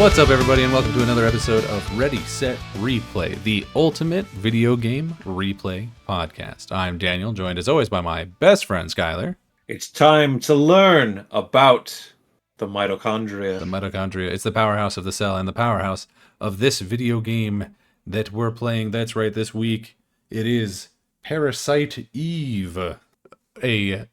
What's up, everybody, and welcome to another episode of Ready, Set, Replay, the ultimate video game replay podcast. I'm Daniel, joined as always by my best friend, Skyler. It's time to learn about the mitochondria. The mitochondria. It's the powerhouse of the cell and the powerhouse of this video game that we're playing. That's right, this week it is Parasite Eve, a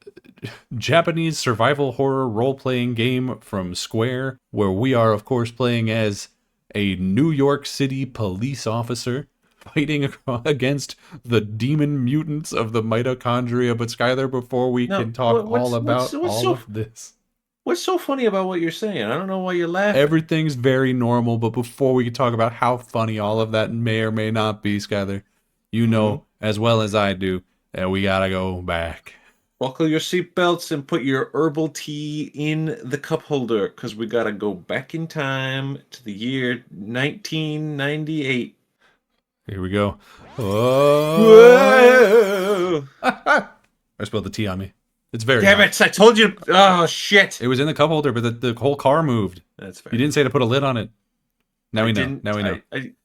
Japanese survival horror role-playing game from Square, where we are, of course, playing as a New York City police officer fighting against the demon mutants of the mitochondria. But Skyler, before we can talk all about all of this, what's so funny about what you're saying? I don't know why you're laughing. everything's very normal, but before we can talk about how funny all of that may or may not be, Skyler, you know as well as I do that we gotta go back. Buckle your seatbelts and put your herbal tea in the cup holder, because we gotta go back in time to the year 1998. Here we go. Oh. I spilled the tea on me. It's very Damn hot. it, I told you. Oh, shit. It was in the cup holder, but the whole car moved. That's fair. You didn't say to put a lid on it. Now we know. Now we know.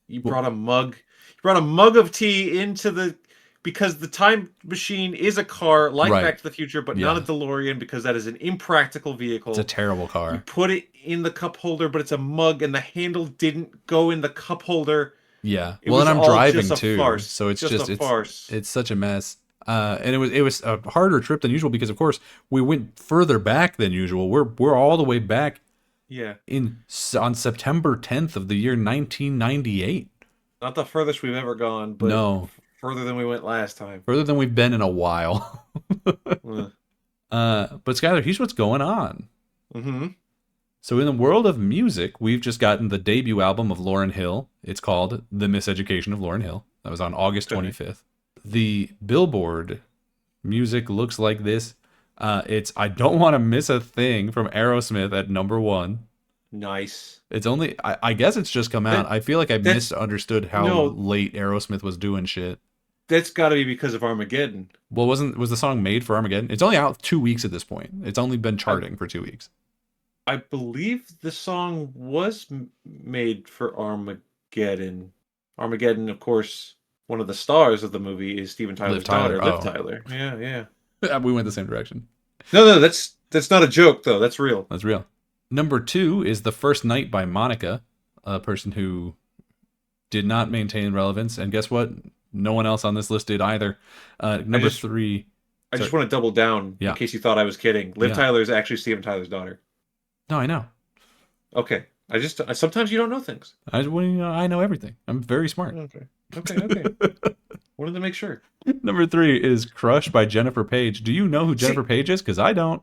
You brought a mug. You brought a mug of tea into the... Because the time machine is a car like Back to the Future, but not a DeLorean, because that is an impractical vehicle. It's a terrible car. You put it in the cup holder, but it's a mug, and the handle didn't go in the cup holder. Yeah. It well, and I'm driving too, farce. so it's just a farce. It's such a mess. And it was a harder trip than usual because, of course, we went further back than usual. We're all the way back. Yeah. On September 10th of the year 1998. Not the furthest we've ever gone, but no. Further than we went last time. Further than we've been in a while. But Skyler, here's what's going on. Mm-hmm. So in the world of music, we've just gotten the debut album of Lauryn Hill. It's called The Miseducation of Lauryn Hill. That was on August 25th. The Billboard music looks like this. It's I Don't Want to Miss a Thing from Aerosmith at number 1. Nice. It's only, I guess it's just come out. I feel like I misunderstood how late Aerosmith was doing shit. That's got to be because of Armageddon. Well, was the song made for Armageddon? It's only out 2 weeks at this point. It's only been charting for 2 weeks. I believe the song was made for Armageddon. Armageddon, of course, one of the stars of the movie is Steven Tyler's daughter, Liv Tyler. Yeah. We went the same direction. No, that's not a joke, though. That's real. That's real. Number 2 is The First Night by Monica, a person who did not maintain relevance. And guess what? No one else on this list did either. Number 3. I just want to double down in case you thought I was kidding. Liv Tyler is actually Steven Tyler's daughter. No, I know. Okay. Sometimes you don't know things. I know everything. I'm very smart. Okay. Wanted to make sure. Number 3 is Crush by Jennifer Page. Do you know who Jennifer Page is? Because I don't.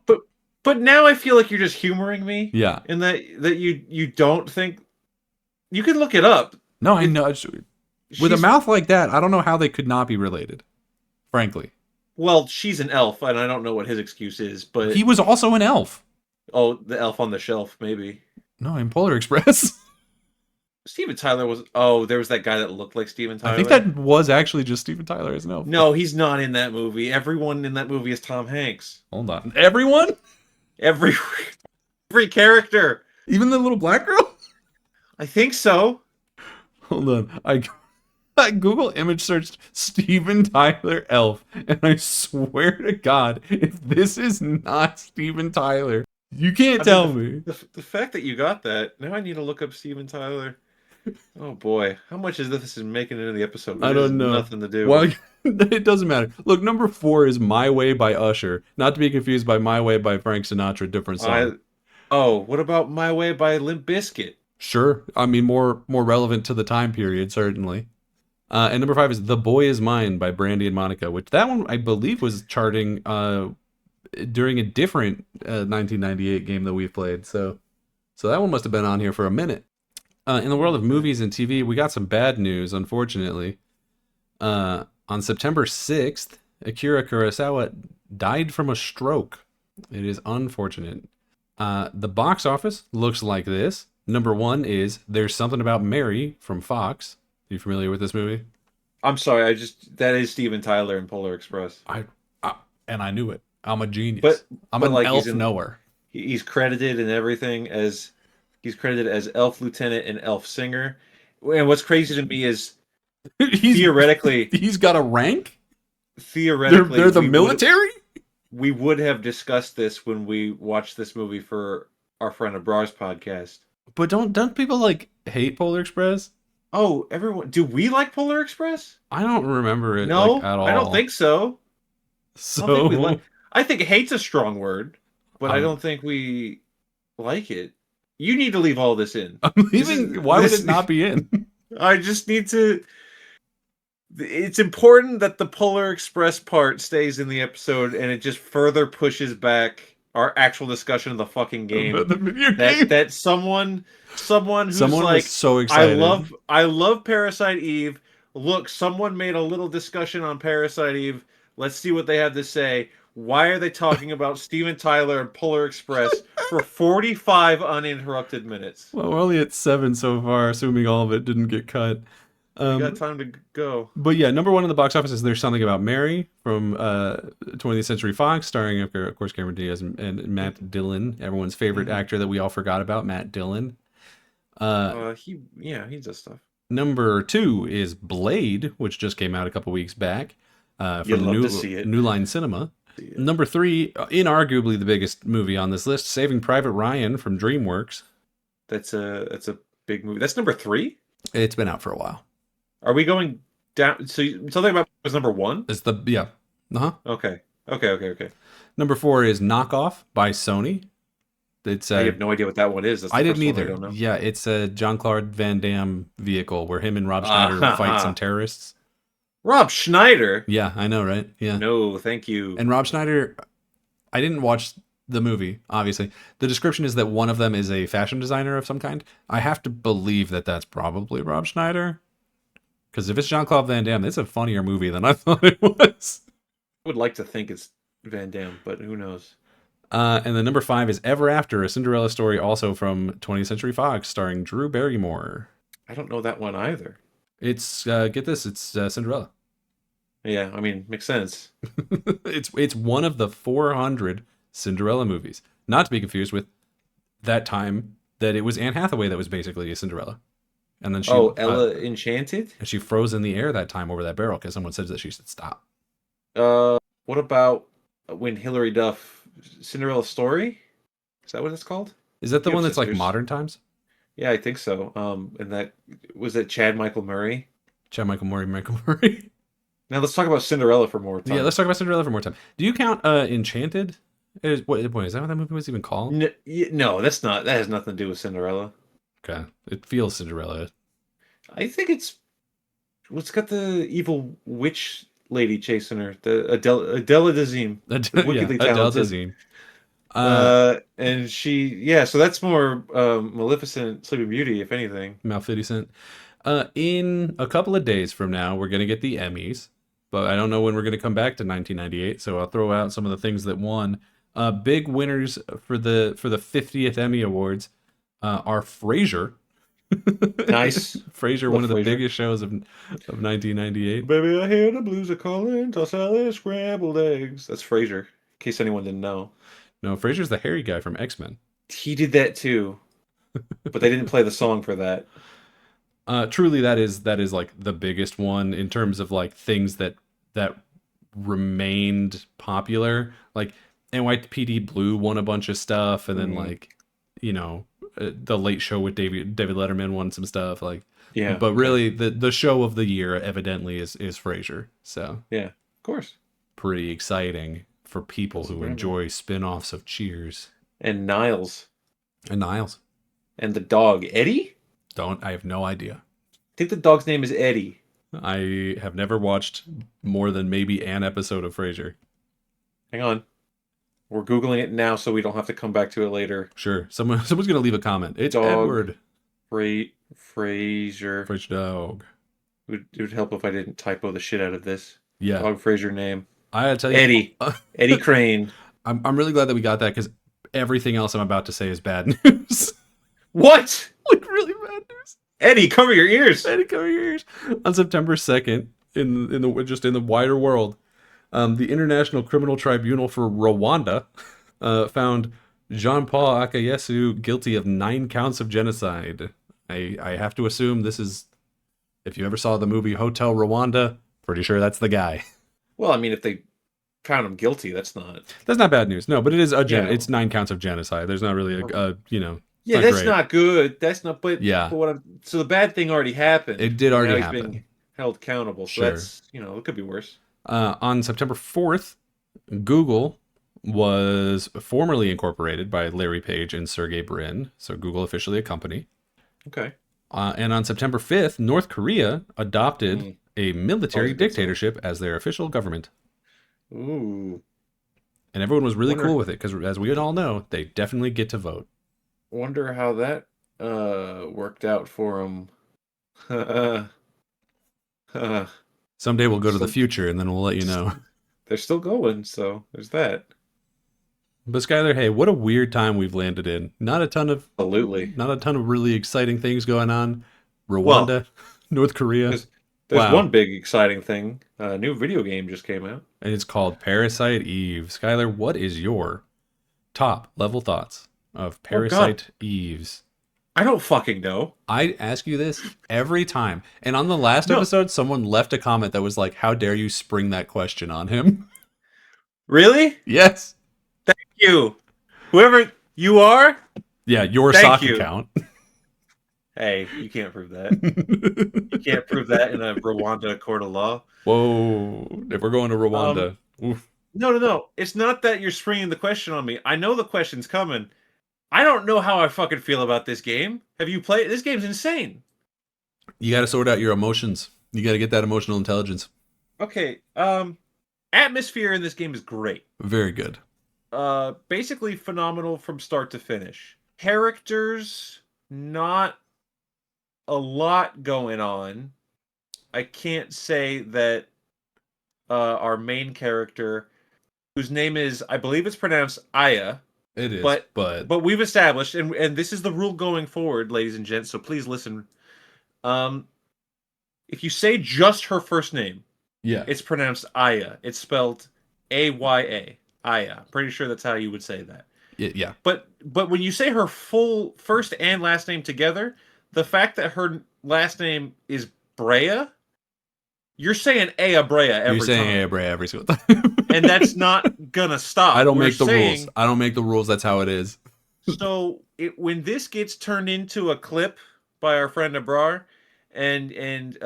But now I feel like you're just humoring me. Yeah. In that you don't think... You can look it up. No, I know. With a mouth like that, I don't know how they could not be related. Frankly. Well, she's an elf, and I don't know what his excuse is, but... He was also an elf. Oh, the elf on the shelf, maybe. No, in Polar Express. Steven Tyler was... Oh, there was that guy that looked like Steven Tyler. I think that was actually just Steven Tyler as an elf. No, he's not in that movie. Everyone in that movie is Tom Hanks. Hold on. Everyone? Every character. Even the little black girl? I think so. Hold on. I Google image searched Steven Tyler elf, and I swear to God, if this is not Steven Tyler, you can't tell me. The fact that you got that, now I need to look up Steven Tyler. Oh boy, how much is this making it into the episode? I don't know. Nothing to do. Well, it doesn't matter. Look, number 4 is My Way by Usher, not to be confused by My Way by Frank Sinatra, different song. What about My Way by Limp Bizkit? Sure, I mean more relevant to the time period, certainly. And number 5 is The Boy Is Mine by Brandy and Monica, which that one I believe was charting during a different 1998 game that we've played. So that one must have been on here for a minute. In the world of movies and TV, we got some bad news, unfortunately. On September 6th, Akira Kurosawa died from a stroke. It is unfortunate. The box office looks like this. Number 1 is There's Something About Mary from Fox. Are you familiar with this movie? I'm sorry, that is Steven Tyler in Polar Express. And I knew it. I'm a genius. I'm an elf knower. He's credited and everything as He's credited as Elf Lieutenant and Elf Singer. And what's crazy to me is he's theoretically, he's got a rank. theoretically, They're the military. We would have discussed this when we watched this movie for our friend Abrar's podcast. But don't people like hate Polar Express? Oh, everyone, do we like Polar Express? I don't remember it No, like at all. I don't think so. So I don't think we like. I think hate's a strong word, but I Um, don't think we like it. You need to leave all this in. I'm leaving. Why would it not be in? I just need to. It's important that the Polar Express part stays in the episode, and it just further pushes back our actual discussion of the fucking game. About the video game. That someone who's like, was so excited. I love Parasite Eve. Look, someone made a little discussion on Parasite Eve. Let's see what they have to say. Why are they talking about Steven Tyler and Polar Express for 45 uninterrupted minutes? Well, we're only at 7 so far, assuming all of it didn't get cut. We got time to go. But yeah, number one in the box office is There's Something About Mary from 20th Century Fox, starring, of course, Cameron Diaz and Matt Dillon, everyone's favorite actor that we all forgot about, Matt Dillon. He does stuff. Number 2 is Blade, which just came out a couple weeks back from New Line Cinema. Number 3, inarguably the biggest movie on this list, Saving Private Ryan from DreamWorks. That's a big movie. That's number 3? It's been out for a while. Are we going down? So Something About was number 1? It's the yeah. Uh-huh. Okay. Number 4 is Knockoff by Sony. It's I have no idea what that one is. That's the I first didn't one either. I don't know. Yeah, it's a Jean-Claude Van Damme vehicle where him and Rob Schneider fight some terrorists. Rob Schneider? Yeah, I know, right? Yeah. No, thank you. And Rob Schneider, I didn't watch the movie, obviously. The description is that one of them is a fashion designer of some kind. I have to believe that that's probably Rob Schneider. Because if it's Jean-Claude Van Damme, it's a funnier movie than I thought it was. I would like to think it's Van Damme, but who knows? And then number 5 is Ever After, a Cinderella story also from 20th Century Fox, starring Drew Barrymore. I don't know that one either. It's, get this, it's Cinderella. Yeah, I mean, makes sense. It's one of the 400 Cinderella movies. Not to be confused with that time that it was Anne Hathaway that was basically a Cinderella. And then she Ella Enchanted? And she froze in the air that time over that barrel because someone said that she should stop. What about when Hilary Duff, Cinderella Story? Is that what it's called? Is that the one that's like modern times? Yeah, I think so. And that was it Chad Michael Murray? Michael Murray. Now let's talk about Cinderella for more time. Yeah, let's talk about Cinderella for more time. Do you count Enchanted? Is that what that movie was even called? No, that's not. That has nothing to do with Cinderella. Okay, it feels Cinderella. I think it's got the evil witch lady chasing her, the Adela Dazeem, wickedly talented. Dazeem. And she, so that's more Maleficent, Sleeping Beauty, if anything. Maleficent. In a couple of days from now, we're gonna get the Emmys, but I don't know when we're gonna come back to 1998. So I'll throw out some of the things that won. Big winners for the 50th Emmy Awards are Frasier. Nice. Frasier, one of the biggest shows of 1998. Baby, I hear the blues are calling, toss out the scrambled eggs. That's Frasier, in case anyone didn't know. No, Frasier's the hairy guy from X-Men. He did that too, but they didn't play the song for that. Truly, that is like the biggest one in terms of like things that remained popular. Like NYPD Blue won a bunch of stuff, and then like, you know, the Late Show with David Letterman won some stuff. Like, yeah. But really, the show of the year evidently is Frasier. So yeah, of course, pretty exciting for people who enjoy spin-offs of Cheers and Niles and the dog Eddie. I have no idea. I think the dog's name is Eddie. I have never watched more than maybe an episode of Frasier. Hang on. We're Googling it now so we don't have to come back to it later. Sure. Someone's going to leave a comment. It's dog, Edward. Frasier. Frasier dog. It would help if I didn't typo the shit out of this. Yeah. Dog Frasier name. I gotta tell you. Eddie. Eddie Crane. I'm really glad that we got that because everything else I'm about to say is bad news. What? Like really bad news. Eddie, cover your ears. Eddie, cover your ears. On September 2nd, in the wider world, the International Criminal Tribunal for Rwanda found Jean-Paul Akayesu guilty of 9 counts of genocide. I have to assume this is, if you ever saw the movie Hotel Rwanda, pretty sure that's the guy. Well, I mean, if they found him guilty, that's not bad news. No, but it is yeah. it's 9 counts of genocide. There's not really it's Yeah, not that's great. not good. That's not. But Yeah, what I'm so the bad thing already happened. it did And already now he's happen. being held accountable. So Sure. that's it could be worse. On September 4th, Google was formerly incorporated by Larry Page and Sergey Brin, so Google officially a company. Okay. And on September 5th, North Korea adopted a military dictatorship as their official government. Ooh. And everyone was really cool with it because, as we all know, they definitely get to vote. Wonder how that worked out for them. Someday we'll go to the future and then we'll let you know. They're still going, so there's that. But Skyler, hey, what a weird time we've landed in. Not a ton of really exciting things going on. Rwanda, North Korea. There's one big exciting thing. A new video game just came out. And it's called Parasite Eve. Skyler, what is your top level thoughts of Parasite Eves? I don't fucking know. I ask you this every time. And on the last episode, someone left a comment that was like, how dare you spring that question on him? Really? Yes. Thank you. Whoever you are? Yeah, your sock account. Hey, you can't prove that. You can't prove that in a Rwanda court of law. Whoa. If we're going to Rwanda. Oof. No. It's not that you're springing the question on me. I know the question's coming. I don't know how I fucking feel about this game. Have you played? This game's insane. You got to sort out your emotions. You got to get that emotional intelligence. Okay. Atmosphere in this game is great. Very good. Basically phenomenal from start to finish. Characters, not a lot going on. I can't say that our main character, whose name is, I believe it's pronounced Aya. It is, but we've established, and this is the rule going forward, ladies and gents, so please listen. If you say just her first name, it's pronounced Aya. It's spelled Aya. Aya. Pretty sure that's how you would say that. Yeah. But when you say her full first and last name together, the fact that her last name is Brea, you're saying Aya Brea every time. You're saying Aya Brea every single time. And that's not gonna stop. I don't make the rules. I don't make the rules. That's how it is. So when this gets turned into a clip by our friend Abrar, and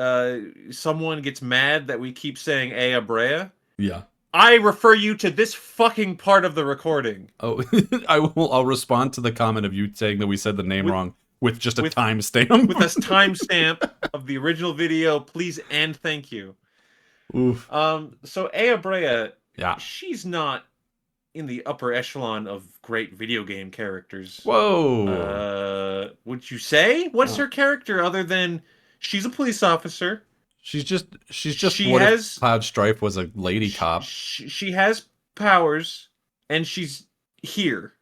someone gets mad that we keep saying Aya Brea, yeah, I refer you to this fucking part of the recording. Oh, I'll respond to the comment of you saying that we said the name wrong with just a timestamp. With a timestamp of the original video, please and thank you. Oof. So Aya Brea, yeah, she's not in the upper echelon of great video game characters. Whoa. Would you say? What's her character other than she's a police officer? She's just if Cloud Strife was a lady cop. She has powers, and she's here.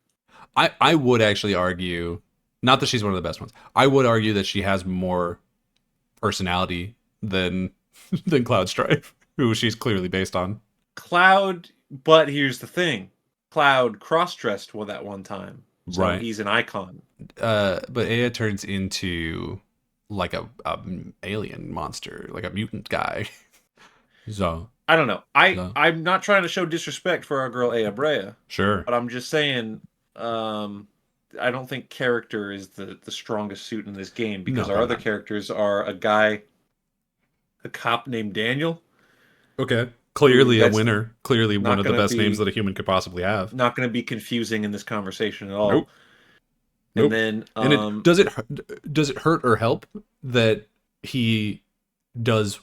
I would actually argue, not that she's one of the best ones. I would argue that she has more personality than Cloud Strife, who she's clearly based on. Cloud, but here's the thing: Cloud cross-dressed that one time, so right? He's an icon. But Aya turns into like a alien monster, like a mutant guy. So I don't know. I'm not trying to show disrespect for our girl Aya Brea. Sure. But I'm just saying, I don't think character is the strongest suit in this game, because our other characters are a cop named Daniel. Okay. Clearly a winner. Clearly one of the best names that a human could possibly have. Not going to be confusing in this conversation at all. Nope. And then, does it hurt or help that he does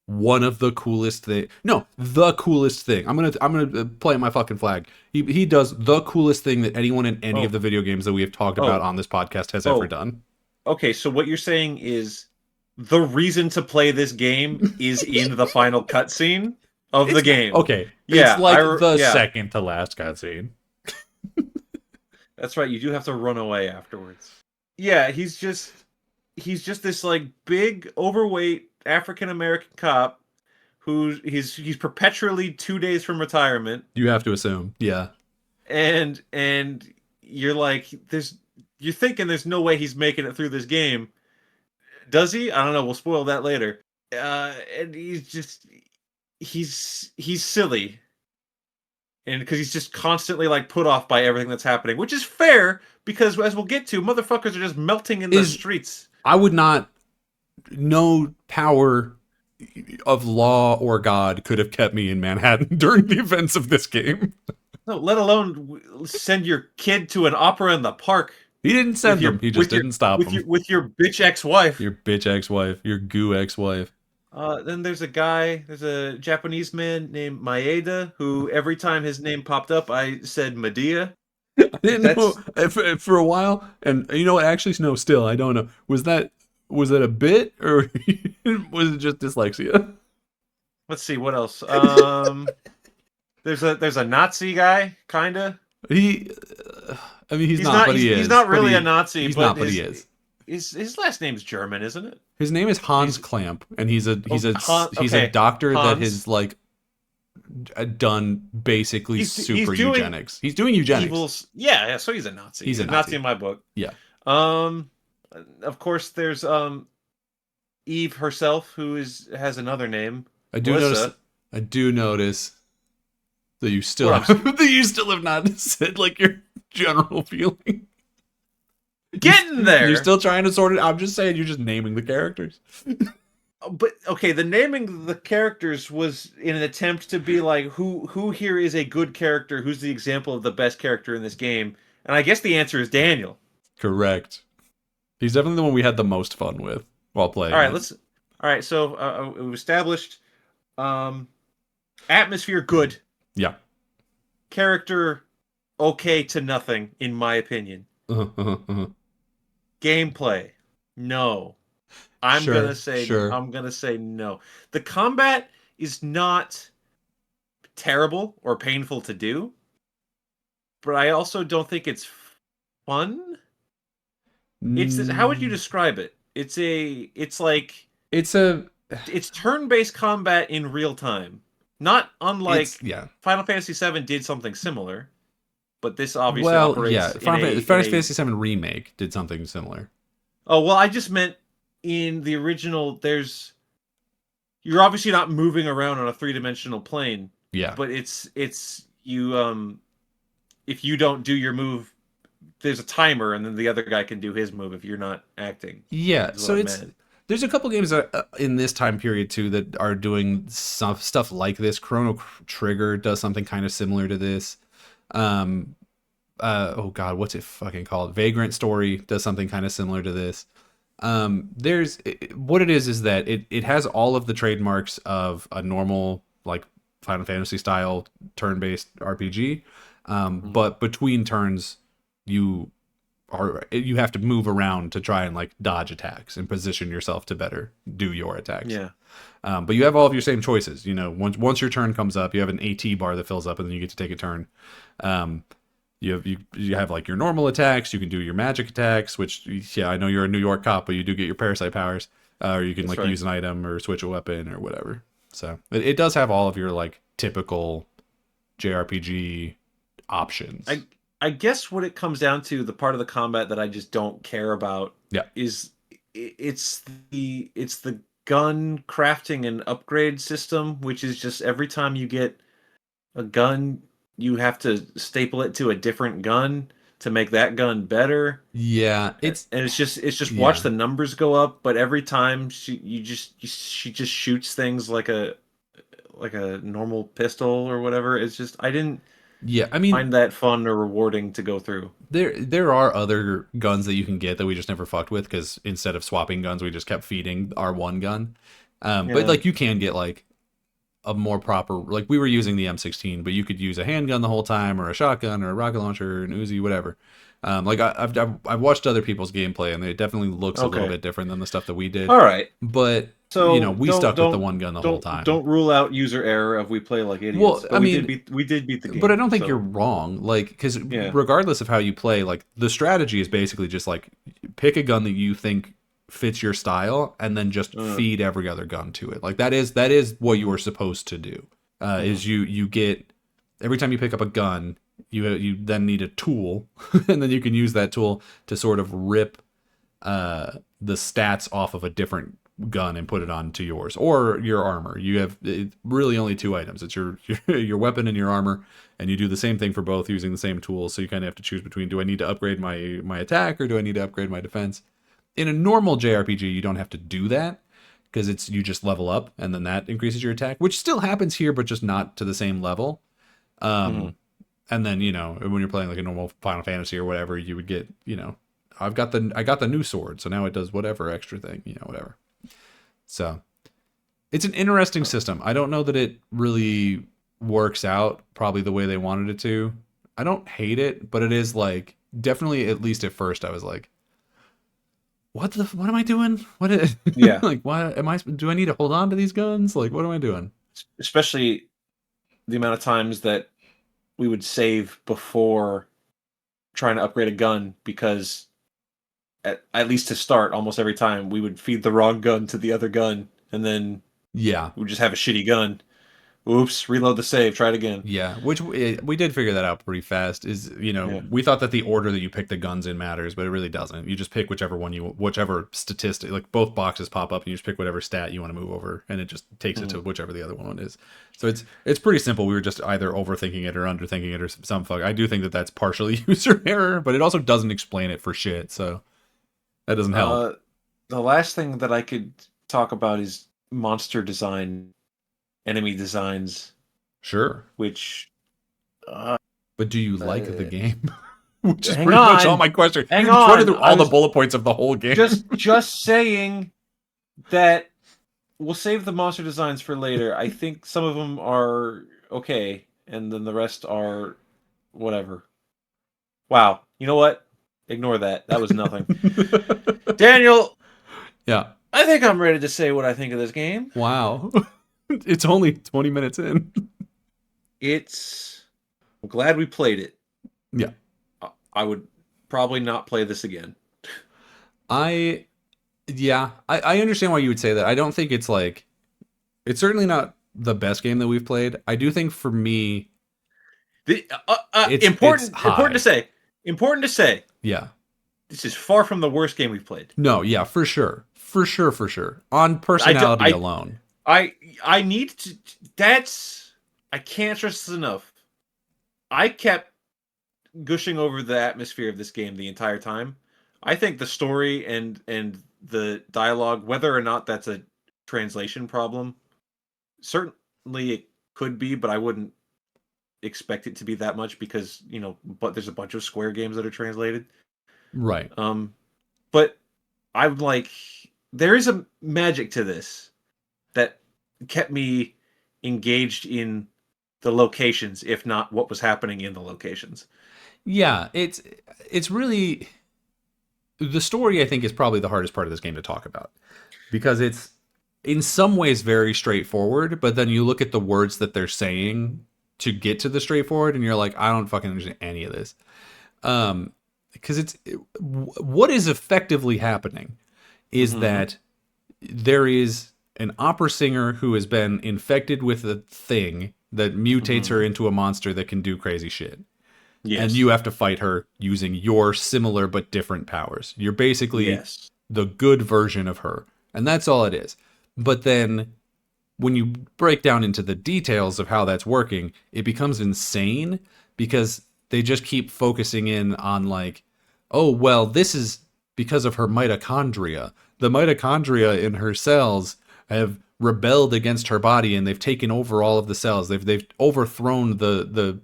one of the coolest thing? No, the coolest thing. I'm gonna plant my fucking flag. He does the coolest thing that anyone in any of the video games that we have talked about on this podcast has ever done. Okay, so what you're saying is the reason to play this game is in the final cutscene of the game. Okay, it's like the second to last cutscene. That's right. You do have to run away afterwards. Yeah, he's just this like big, overweight African American cop who he's perpetually 2 days from retirement. You have to assume, yeah. And you're like, you're thinking there's no way he's making it through this game. Does he? I don't know. We'll spoil that later. And he's silly, and because he's just constantly like put off by everything that's happening, which is fair because as we'll get to, motherfuckers are just melting in the streets. I would not. No power of law or God could have kept me in Manhattan during the events of this game. No, let alone send your kid to an opera in the park. He didn't send him. He just didn't stop him. With your bitch ex-wife. Your bitch ex-wife. Your goo ex-wife. Then there's a Japanese man named Maeda, who every time his name popped up, I said Medea. I didn't know for a while, and you know what? Actually, no, still, I don't know. Was that a bit, or was it just dyslexia? Let's see, what else? There's a Nazi guy, kinda. I mean, he's not, but he is. He's not really a Nazi. He's not, but he is. His last name's German, isn't it? His name is Hans Klamp, and he's a doctor that has like done basically super eugenics. He's doing eugenics. Yeah, so he's a Nazi. He's a Nazi in my book. Yeah. Of course, there's Eve herself, who has another name. I do notice that you still have not said like your general feeling. Getting there. You're still trying to sort it. I'm just saying, you're just naming the characters. But okay, the naming the characters was in an attempt to be like, who here is a good character? Who's the example of the best character in this game? And I guess the answer is Daniel. Correct. He's definitely the one we had the most fun with while playing. All right. So we established atmosphere good. Yeah. Character okay to nothing, in my opinion. Gameplay, no. I'm gonna say no. The combat is not terrible or painful to do, but I also don't think it's fun. How would you describe it? It's turn-based combat in real time. Not unlike Final Fantasy VII did something similar, but this obviously operates. Final Fantasy VII Remake did something similar. Oh well, I just meant in the original. You're obviously not moving around on a 3-dimensional plane. Yeah, but it's you. If you don't do your move, there's a timer, and then the other guy can do his move if you're not acting. Yeah, so there's a couple games in this time period too that are doing stuff like this. Chrono Trigger does something kind of similar to this. Oh god, what's it fucking called? Vagrant Story does something kind of similar to this. What it is that it has all of the trademarks of a normal like Final Fantasy style turn-based RPG, but between turns you have to move around to try and like dodge attacks and position yourself to better do your attacks. Yeah. But you have all of your same choices. You know, once your turn comes up, you have an AT bar that fills up, and then you get to take a turn. You have like your normal attacks. You can do your magic attacks, which I know you're a New York cop, but you do get your parasite powers, or you can use an item or switch a weapon or whatever. So it does have all of your like typical JRPG options. I guess what it comes down to, the part of the combat that I just don't care about, is it's the gun crafting and upgrade system, which is just every time you get a gun, you have to staple it to a different gun to make that gun better. Yeah, it's just watch the numbers go up, but every time she just shoots things like a normal pistol or whatever. It's just I didn't find that fun or rewarding to go through. There are other guns that you can get that we just never fucked with, because instead of swapping guns, we just kept feeding our one gun. But like you can get like a more proper, like we were using the M16, but you could use a handgun the whole time, or a shotgun, or a rocket launcher, or an Uzi, whatever. Like I've watched other people's gameplay, and it definitely looks a little bit different than the stuff that we did. All right, but so we stuck with the one gun the whole time. Don't rule out user error if we play like idiots. Well, but we did beat the game. But I don't think you're wrong. Like, because regardless of how you play, like the strategy is basically just like pick a gun that you think fits your style, and then just feed every other gun to it. Like that is what you are supposed to do. Is you get every time you pick up a gun, you then need a tool, and then you can use that tool to sort of rip the stats off of a different gun and put it onto yours or your armor. You have really only two items. It's your weapon and your armor, and you do the same thing for both using the same tools. So you kind of have to choose between, do I need to upgrade my attack or do I need to upgrade my defense? In a normal JRPG, you don't have to do that because you just level up and then that increases your attack, which still happens here, but just not to the same level. And then, when you're playing like a normal Final Fantasy or whatever, you would get, I got the new sword, so now it does whatever extra thing, whatever. So it's an interesting system. I don't know that it really works out probably the way they wanted it to. I don't hate it, but it is like, definitely, at least at first, I was like, what am I doing? Yeah. Like, do I need to hold on to these guns? Like, what am I doing? Especially the amount of times that we would save before trying to upgrade a gun, because at least to start, almost every time we would feed the wrong gun to the other gun, and then we would just have a shitty gun. Oops, reload the save, try it again. Yeah, which we did figure that out pretty fast. We thought that the order that you pick the guns in matters, but it really doesn't. You just pick whichever statistic, like both boxes pop up, and you just pick whatever stat you want to move over, and it just takes it to whichever the other one is. So it's pretty simple. We were just either overthinking it or underthinking it or some fuck. I do think that that's partially user error, but it also doesn't explain it for shit, so that doesn't help. The last thing that I could talk about is monster design. Enemy designs. Sure. Which but do you like the game? Which is pretty much all my question. Hang You're on. running through all the bullet points of the whole game. Just saying that we'll save the monster designs for later. I think some of them are okay, and then the rest are whatever. Wow. You know what? Ignore that. That was nothing. Daniel. Yeah. I think I'm ready to say what I think of this game. Wow. It's only 20 minutes in. I'm glad we played it. Yeah. I would probably not play this again. I understand why you would say that. I don't think it's certainly not the best game that we've played. I do think for me, it's important to say. Yeah. This is far from the worst game we've played. No, yeah, for sure. On personality alone. I need to. I can't stress this enough. I kept gushing over the atmosphere of this game the entire time. I think the story and the dialogue, whether or not that's a translation problem, certainly it could be, but I wouldn't expect it to be that much because, but there's a bunch of Square games that are translated. Right. But I'm like, there is a magic to this that kept me engaged in the locations, if not what was happening in the locations. Yeah, it's really, the story I think is probably the hardest part of this game to talk about, because it's in some ways very straightforward, but then you look at the words that they're saying to get to the straightforward and you're like, I don't fucking understand any of this. Because what is effectively happening is that there is an opera singer who has been infected with a thing that mutates her into a monster that can do crazy shit. Yes. And you have to fight her using your similar but different powers. You're basically the good version of her. And that's all it is. But then when you break down into the details of how that's working, it becomes insane because they just keep focusing in on like, oh, well, this is because of her mitochondria. The mitochondria in her cells have rebelled against her body and they've taken over all of the cells. They've overthrown the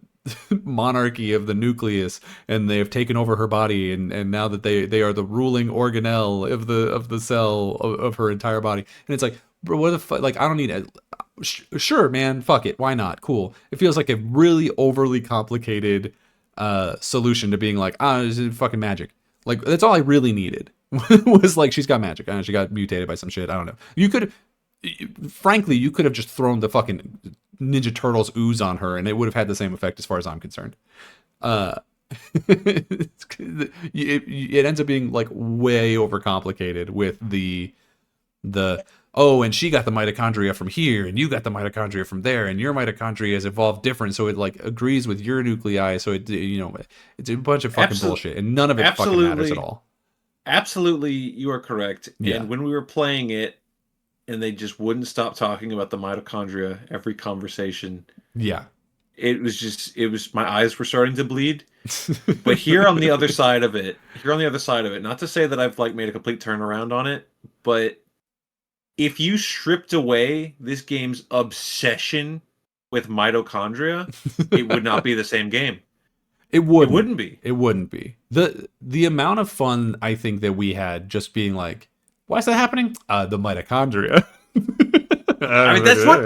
monarchy of the nucleus and they have taken over her body and now that they are the ruling organelle of the cell of her entire body. And it's like, bro, what the fuck? Like, I don't need it. Sure, man, fuck it. Why not? Cool. It feels like a really overly complicated solution to being like, this is fucking magic. Like, that's all I really needed was like, she's got magic. I don't know, she got mutated by some shit. I don't know. Frankly, you could have just thrown the fucking Ninja Turtles ooze on her and it would have had the same effect as far as I'm concerned. It ends up being like way overcomplicated with the oh, and she got the mitochondria from here, and you got the mitochondria from there, and your mitochondria has evolved different, so it like agrees with your nuclei. So it, it's a bunch of fucking bullshit, and none of it fucking matters at Absolutely, all. absolutely, you are correct. Yeah, And when we were playing it, and they just wouldn't stop talking about the mitochondria every conversation, yeah. it was my eyes were starting to bleed. But here on the other side of it, not to say that I've like made a complete turnaround on it, but if you stripped away this game's obsession with mitochondria, it would not be the same game. It It wouldn't. wouldn't be. It wouldn't be. The amount of fun I think that we had just being like, why is that happening? The mitochondria. I mean, that's what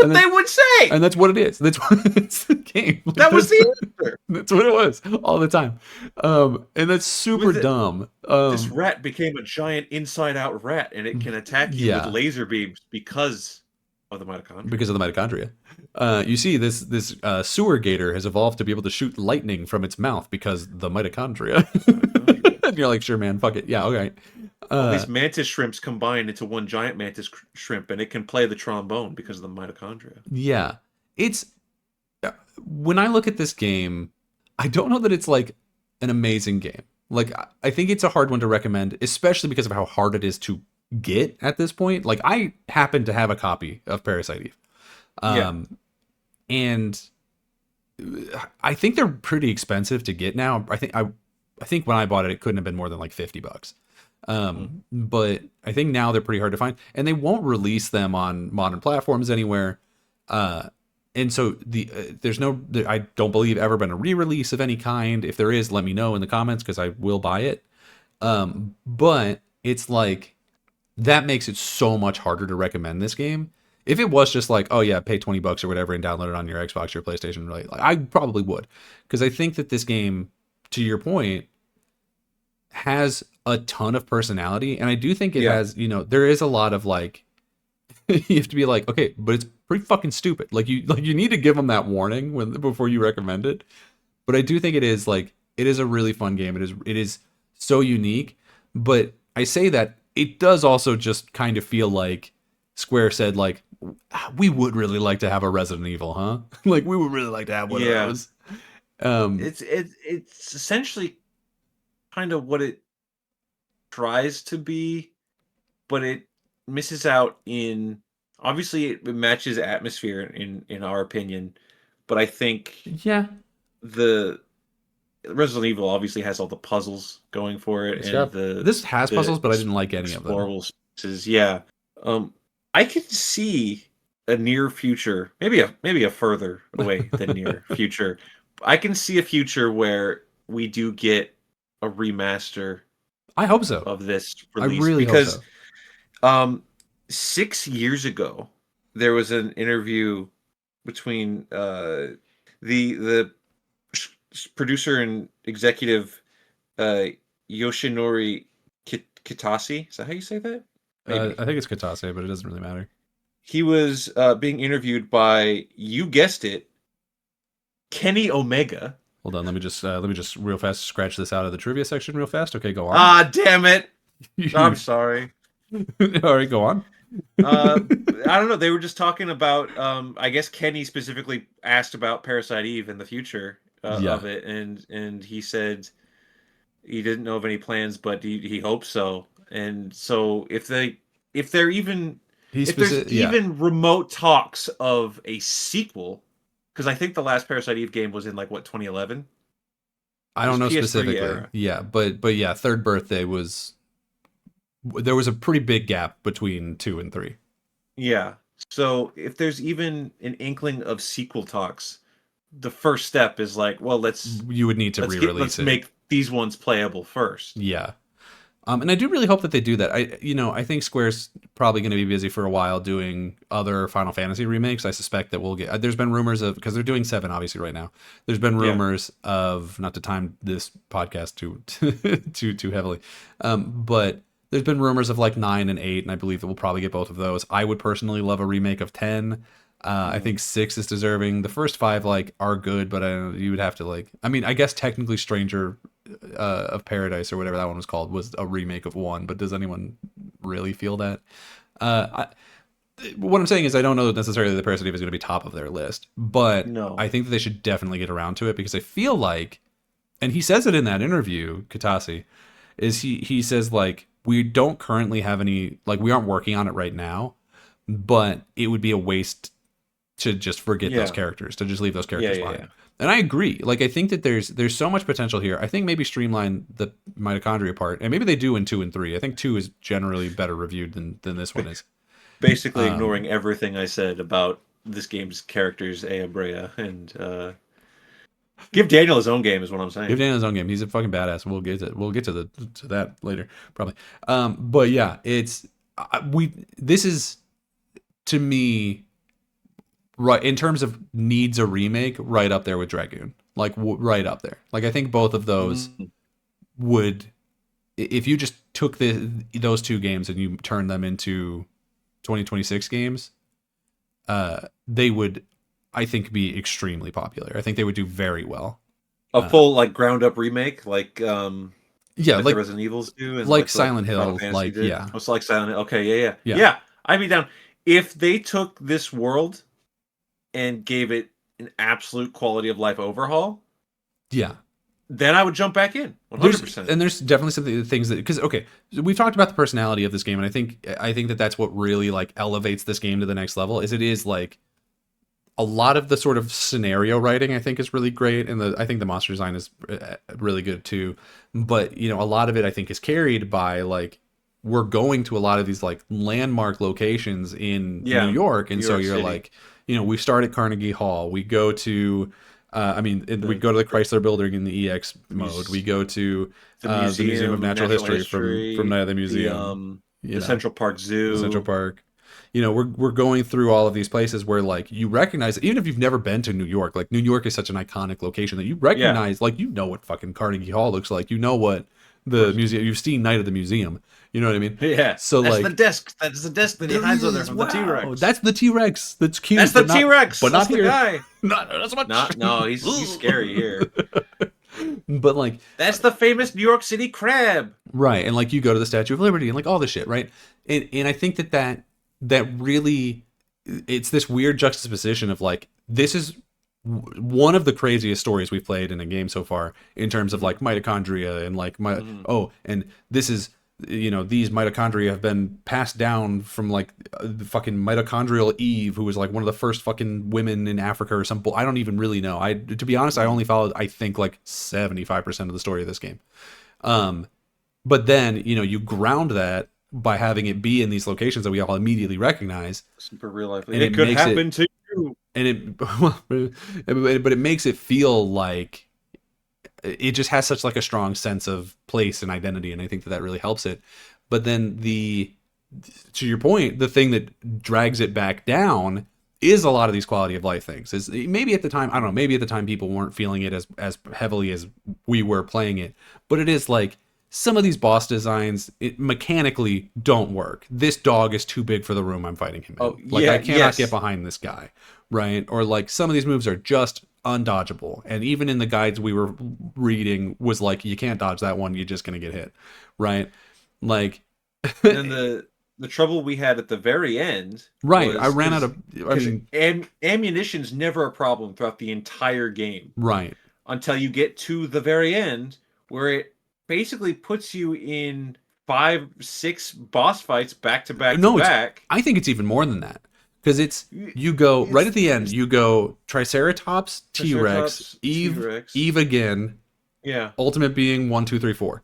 And they then, would say. and that's what it is. That's what it's the game. Like, That was the answer. that's what it was all the time. And that's super With it, dumb. this rat became a giant inside-out rat, and it can attack you with Yeah, laser beams because of the mitochondria. because of the mitochondria. You see, this sewer gator has evolved to be able to shoot lightning from its mouth because the mitochondria. And you're like, sure, man, fuck it. Yeah, okay. All these mantis shrimps combine into one giant mantis shrimp, and it can play the trombone because of the mitochondria. Yeah. It's when I look at this game, I don't know that it's like an amazing game. Like I think it's a hard one to recommend, especially because of how hard it is to get at this point. Like I happen to have a copy of Parasite Eve. And I think they're pretty expensive to get now. I think when I bought it, it couldn't have been more than like $50. But I think now they're pretty hard to find, and they won't release them on modern platforms anywhere. And so there's no, I don't believe ever been a re-release of any kind. If there is, let me know in the comments because I will buy it. But it's like that makes it so much harder to recommend this game. If it was just like, oh yeah, pay $20 or whatever and download it on your Xbox or your PlayStation, right? Like I probably would, because I think that this game, to your point, has a ton of personality, and I do think it has, there is a lot of like you have to be like, okay, but it's pretty fucking stupid. Like you need to give them that warning before you recommend it. But I do think it is a really fun game. It is so unique. But I say that it does also just kind of feel like Square said like, we would really like to have a Resident Evil, huh? Like we would really like to have one of those. It's essentially kind of what it tries to be, but it misses out in, obviously it matches atmosphere in our opinion, but I think the Resident Evil obviously has all the puzzles going for it, and this has puzzles, but I didn't like any of them. Explorable spaces, yeah. I could see a near future, maybe a further away than near future. I can see a future where we do get a remaster. I hope so. Of this release, I really hope so. 6 years ago, there was an interview between the producer and executive Yoshinori Kitase. Is that how you say that? I think it's Kitase, but it doesn't really matter. He was being interviewed by, you guessed it, Kenny Omega. Hold on, let me just real fast scratch this out of the trivia section real fast. Okay, go on. Ah, damn it! I'm sorry. All right, go on. I don't know. They were just talking about. I guess Kenny specifically asked about Parasite Eve in the future of it, and he said he didn't know of any plans, but he hopes so. And so if there's even remote talks of a sequel. Because I think the last Parasite Eve game was in 2011. I don't know specifically. Era. Yeah, but yeah, Third Birthday there was a pretty big gap between 2 and 3. Yeah. So if there's even an inkling of sequel talks, the first step is you would need to re-release it. Let's make these ones playable first. Yeah. And I do really hope that they do that. I think Square's probably going to be busy for a while doing other Final Fantasy remakes. I suspect that we'll get. There's been rumors of, because they're doing 7 obviously right now. There's been rumors of, not to time this podcast too heavily, but there's been rumors of 9 and 8, and I believe that we'll probably get both of those. I would personally love a remake of 10. I think 6 is deserving. The first 5 are good, but you would have to I guess technically Stranger of Paradise or whatever that one was called was a remake of 1, but does anyone really feel that? Uh, what I'm saying is I don't know that necessarily the Parasite Eve is going to be top of their list, but No. I think that they should definitely get around to it because I feel like, and he says it in that interview, Katase, is he says like we don't currently have any, like we aren't working on it right now, but it would be a waste to just forget those Yeah. characters, to just leave those Yeah, characters yeah, behind. yeah. And I agree. Like I think that there's so much potential here. I think maybe streamline the mitochondria part, and maybe they do in 2 and 3. I think 2 is generally better reviewed than this one is. Basically ignoring everything I said about this game's characters, Ea Brea, and give Daniel his own game is what I'm Give saying. Dan his own game. He's a fucking badass. We'll get to that later probably. But yeah, it's this is to me right in terms of needs a remake, right up there with Dragoon. Like right up there. Like I think both of those Mm. would, if you just took those 2 games and you turned them into 2026 games, they would, I think, be extremely popular. I think they would do very well. A full like ground up remake, like Yeah, like the like Resident Evils do, and like like Silent Final Hill, Fantasy like did. yeah, It's like Silent Hill. Okay, yeah, yeah, yeah, yeah. I'd be down if they took this world and gave it an absolute quality of life overhaul. yeah. Then I would jump back in 100%. There's definitely some things that, because okay, so we've talked about the personality of this game, and I think that that's what really like elevates this game to the next level. Is it is like a lot of the sort of scenario writing I think is really great, and I think the monster design is really good too. But you know, a lot of it I think is carried by like we're going to a lot of these like landmark locations in New York, and New so York you're City. like, you know, we start at Carnegie Hall, we go to. We go to the The Chrysler Building in the EX mode. We go to the Museum of Natural History from Night of the Museum. You the know, Central Park the Central Zoo. Park. You know, we're going through all of these places where like you recognize, even if you've never been to New York, like New York is such an iconic location that you Yeah. recognize, like you know what fucking Carnegie Hall looks like, you know what the museum, you've seen Night of the Museum, you know what I mean? Yeah. So that's like the desk. That's the desk that he hides under from the T-Rex. That's the T-Rex. That's cute. That's the T-Rex. But That's not the here. guy. Not so much. No, he's scary here. But like that's the famous New York City crab. Right, and like you go to the Statue of Liberty and like all this shit, right? And I think that really, it's this weird juxtaposition of like this is one of the craziest stories we've played in a game so far in terms of like mitochondria and like and this is, you know, these mitochondria have been passed down from like the fucking mitochondrial Eve, who was like one of the first fucking women in Africa or some I don't even really know. To be honest, I only followed I think like 75% of the story of this game. But then, you know, you ground that by having it be in these locations that we all immediately recognize. Super real life. And it could happen to you. And but it makes it feel like it just has such like a strong sense of place and identity, and I think that really helps it. But then to your point, the thing that drags it back down is a lot of these quality of life things. Is maybe at the time, I don't know, maybe at the time people weren't feeling it as heavily as we were playing it, but it is like some of these boss designs mechanically don't work. This dog is too big for the room I'm fighting him in. I cannot get behind this guy, right? Or like some of these moves are just undodgeable, and even in the guides we were reading was like, you can't dodge that one, you're just gonna get hit, right? Like and the trouble we had at the very end, right? I ran out of. I mean, ammunition's never a problem throughout the entire game, right? Until you get to the very end, where it basically puts you in 5-6 boss fights back to back to back. I think it's even more than that. Because you go right at the end, you go Triceratops, T-Rex, Eve again. Yeah. Ultimate being 1, 2, 3, 4.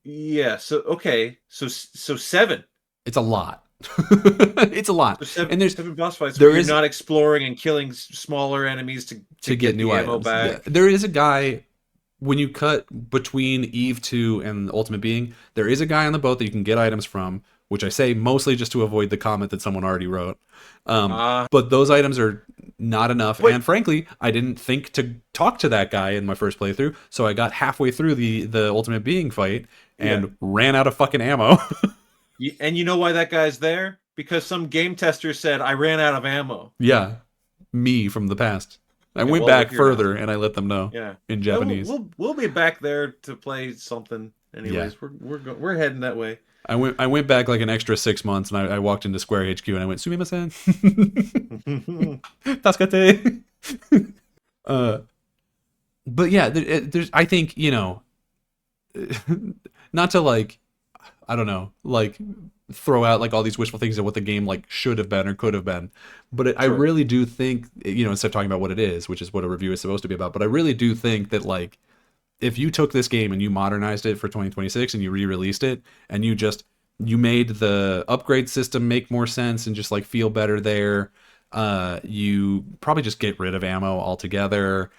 Yeah. So okay. So 7. It's a lot. It's a lot. So and there's 7 boss fights. You're not exploring and killing smaller enemies to get new ammo back. Yeah. There is a guy when you cut between Eve 2 and Ultimate Being. There is a guy on the boat that you can get items from, which I say mostly just to avoid the comment that someone already wrote. But those items are not enough. And frankly, I didn't think to talk to that guy in my first playthrough. So I got halfway through the Ultimate Being fight and ran out of fucking ammo. And you know why that guy's there? Because some game tester said, I ran out of ammo. Yeah. Me from the past. I went back further and I let them know in Japanese. We'll be back there to play something. Anyways, we're heading that way. I went back like an extra 6 months, and I walked into Square HQ and I went, Sumimasen. Tasukate. uh, but yeah, there's, I think, not to like, I don't know, like throw out like all these wishful things of what the game like should have been or could have been, but I Sure. really do think, instead of talking about what it is, which is what a review is supposed to be about, but I really do think that like if you took this game and you modernized it for 2026 and you re-released it and you made the upgrade system make more sense and just like feel better there, you probably just get rid of ammo altogether.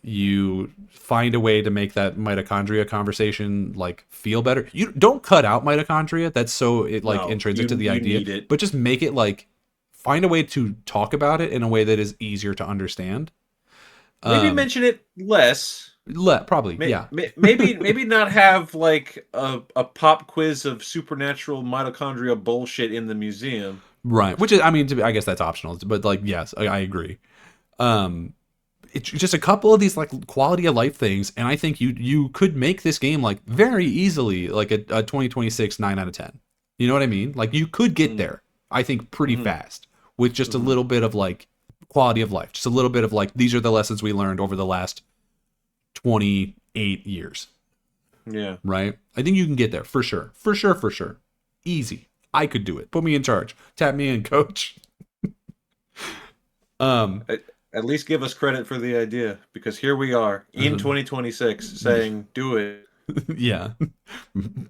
You find a way to make that mitochondria conversation like feel better. You don't cut out mitochondria. That's so it like No, intrinsic to the you idea, need it. but just make it like find a way to talk about it in a way that is easier to understand. Maybe Um, mention it less. Probably, yeah. Maybe not have like a pop quiz of supernatural mitochondria bullshit in the museum. Right. Which is, I mean, I guess that's optional, but like, yes, I agree. Um, it's just a couple of these like quality of life things, and I think you could make this game like very easily like a 2026 9 out of 10. You know what I mean? Like you could get there, I think, pretty fast with just a little bit of like quality of life, just a little bit of like these are the lessons we learned over the last 28 years. Yeah. Right? I think you can get there for sure. For sure, for sure. Easy. I could do it. Put me in charge. Tap me in, coach. um At least give us credit for the idea, because here we are in 2026 saying, do it. yeah.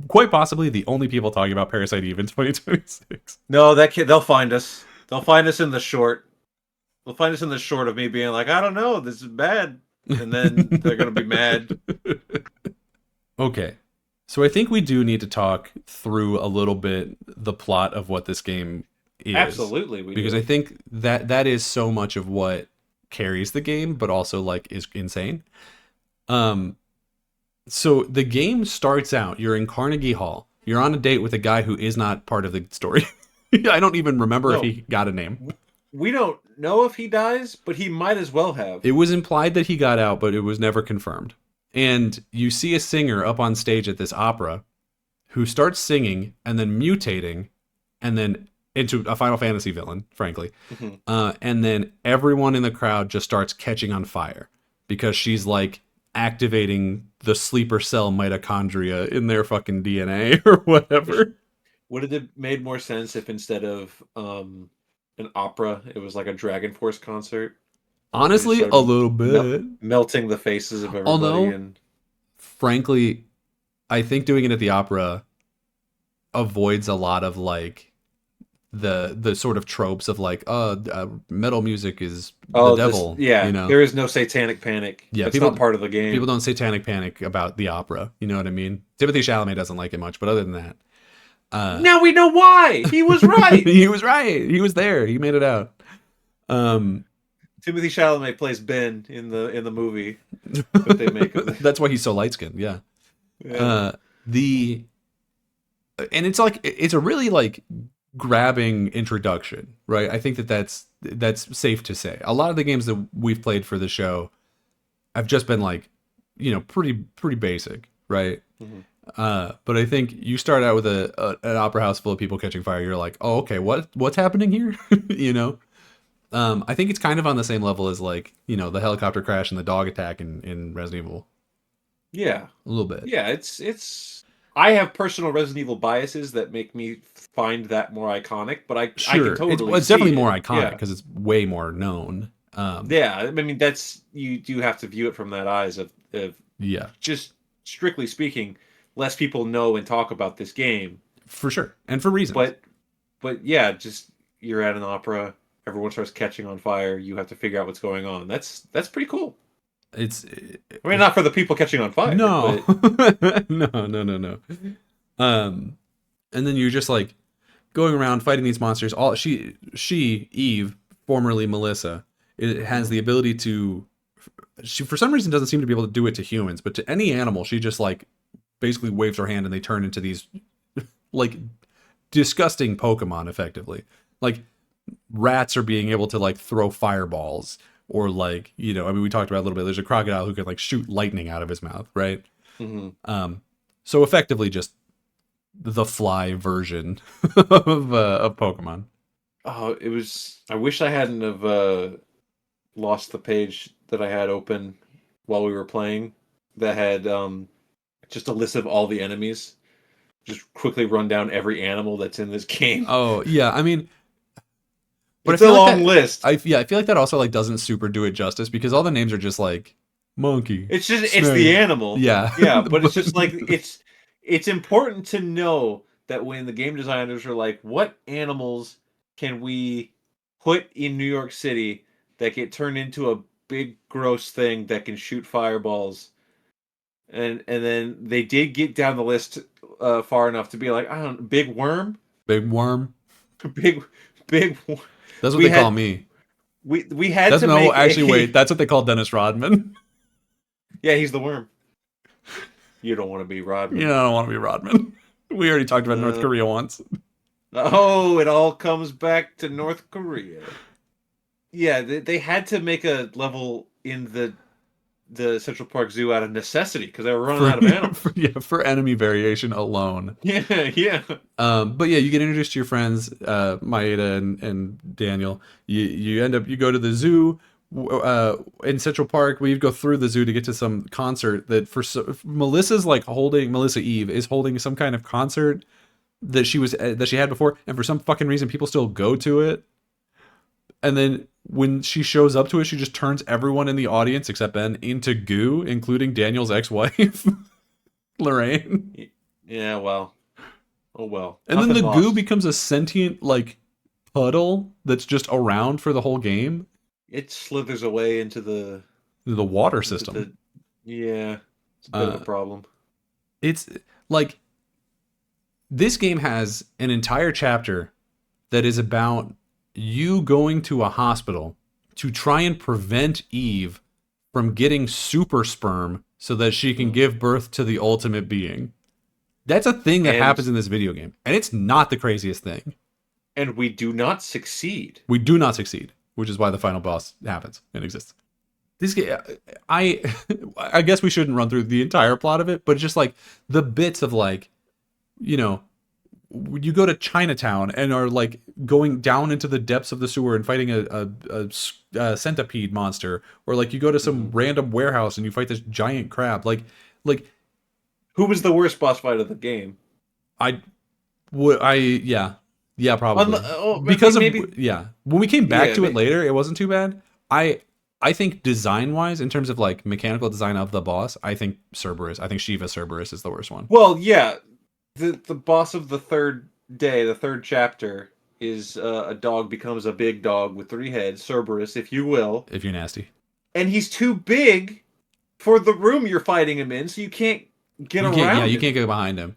Quite possibly the only people talking about Parasite Eve in 2026. No, they'll find us. They'll find us in the short. They'll find us in the short of me being like, I don't know, this is bad. And then they're going to be mad. Okay. So I think we do need to talk through a little bit the plot of what this game is. Absolutely. Because I think that is so much of what carries the game, but also like is insane. So the game starts out, you're in Carnegie Hall. You're on a date with a guy who is not part of the story. I don't even remember if he got a name. We don't know if he dies, but he might as well have. It was implied that he got out, but it was never confirmed. And you see a singer up on stage at this opera who starts singing and then mutating and then into a Final Fantasy villain, frankly. And then everyone in the crowd just starts catching on fire because she's like activating the sleeper cell mitochondria in their fucking DNA or whatever. Would it have made more sense if instead of an opera, it was like a Dragon Force concert? Honestly, a little bit. Melting the faces of everybody. Although, frankly, I think doing it at the opera avoids a lot of like the sort of tropes of like metal music is the devil. There is no satanic panic. Yeah, it's not part of the game. People don't satanic panic about the opera. You know what I mean? Timothy Chalamet doesn't like it much, but other than that, now we know why. He was right. He was right. He was there. He made it out. Timothy Chalamet plays Ben in the movie that they make. That's why he's so light skinned. Yeah. And it's like it's a really like grabbing introduction, right? I think that's safe to say. A lot of the games that we've played for the show have just been like, pretty basic, right? But I think you start out with an opera house full of people catching fire. You're like, oh, okay, what's happening here? I think it's kind of on the same level as like, the helicopter crash and the dog attack in Resident Evil. Yeah, a little bit. Yeah, it's. I have personal Resident Evil biases that make me find that more iconic, but I can totally. It's definitely more iconic because it's way more known. Yeah, I mean you do have to view it from that eyes of just strictly speaking, less people know and talk about this game for sure, and for reasons. But yeah, just you're at an opera, everyone starts catching on fire, you have to figure out what's going on. That's pretty cool. I mean, not for the people catching on fire. No, but... no. And then you're just like going around fighting these monsters. She Eve, formerly Melissa, it has the ability to. She for some reason doesn't seem to be able to do it to humans, but to any animal, she just like basically waves her hand and they turn into these like disgusting Pokemon. Effectively, like rats are being able to like throw fireballs. Or like, we talked about it a little bit. There's a crocodile who can like shoot lightning out of his mouth, right? So effectively just the fly version of Pokemon. Oh, it was. I wish I hadn't have lost the page that I had open while we were playing. That had just a list of all the enemies. Just quickly run down every animal that's in this game. Oh yeah, I mean, but I It's a feel like long that. list. I feel like that also like doesn't super do it justice because all the names are just like monkey, It's the snake. animal. Yeah, Yeah, but it's but just like it's important to know that when the game designers are like, what animals can we put in New York City that get turned into a big gross thing that can shoot fireballs? And then they did get down the list far enough to be like, I don't, big worm, big worm. big big. That's what We they call had me. we had That's to no, make actually, wait. a That's what they call Dennis Rodman. yeah, he's the worm. You don't want to be Yeah, Rodman. I don't want to be Rodman. We already talked about North Uh, Korea once. oh, it all comes back to North Korea. Yeah, they had to make a level in the Central Park Zoo out of necessity because they were running For, out of animals. for enemy variation alone. Yeah, yeah. But yeah, you get introduced to your friends, Maeda and Daniel. You go to the zoo in Central Park. We go through the zoo to get to some concert that Melissa's like holding. Melissa Eve is holding some kind of concert that she had before, and for some fucking reason, people still go to it. And then when she shows up to it, she just turns everyone in the audience except Ben into goo, including Daniel's ex-wife, Lorraine. Yeah, well. Oh well. And then Nothing the goo lost. becomes a sentient like puddle that's just around for the whole game. It slithers away The water into system. the yeah. It's a bit of a Uh, problem. it's like this game has an entire chapter that is about you going to a hospital to try and prevent Eve from getting super sperm so that she can Mm. give birth to the ultimate being. That's a thing that And happens in this video game, and it's not the craziest thing. and we do not succeed. We do not succeed, which is why the final boss happens and exists. This game, I I guess we shouldn't run through the entire plot of it, but just like the bits of like, you know, you go to Chinatown and are like going down into the depths of the sewer and fighting a centipede monster, or like you go to some Mhm. random warehouse and you fight this giant crab. Like Who was the worst boss fight of the game? I would I yeah probably Oh, because of maybe yeah when we came back yeah. to it later it wasn't too bad. I think design wise in terms of like mechanical design of the boss I think Shiva Cerberus is the worst one. Well, yeah. The boss of the third day, the third chapter, is a dog becomes a big dog with three heads, Cerberus, if you will, If you're nasty, and he's too big for the room you're fighting him in, so you can't get around you him. can't go behind him.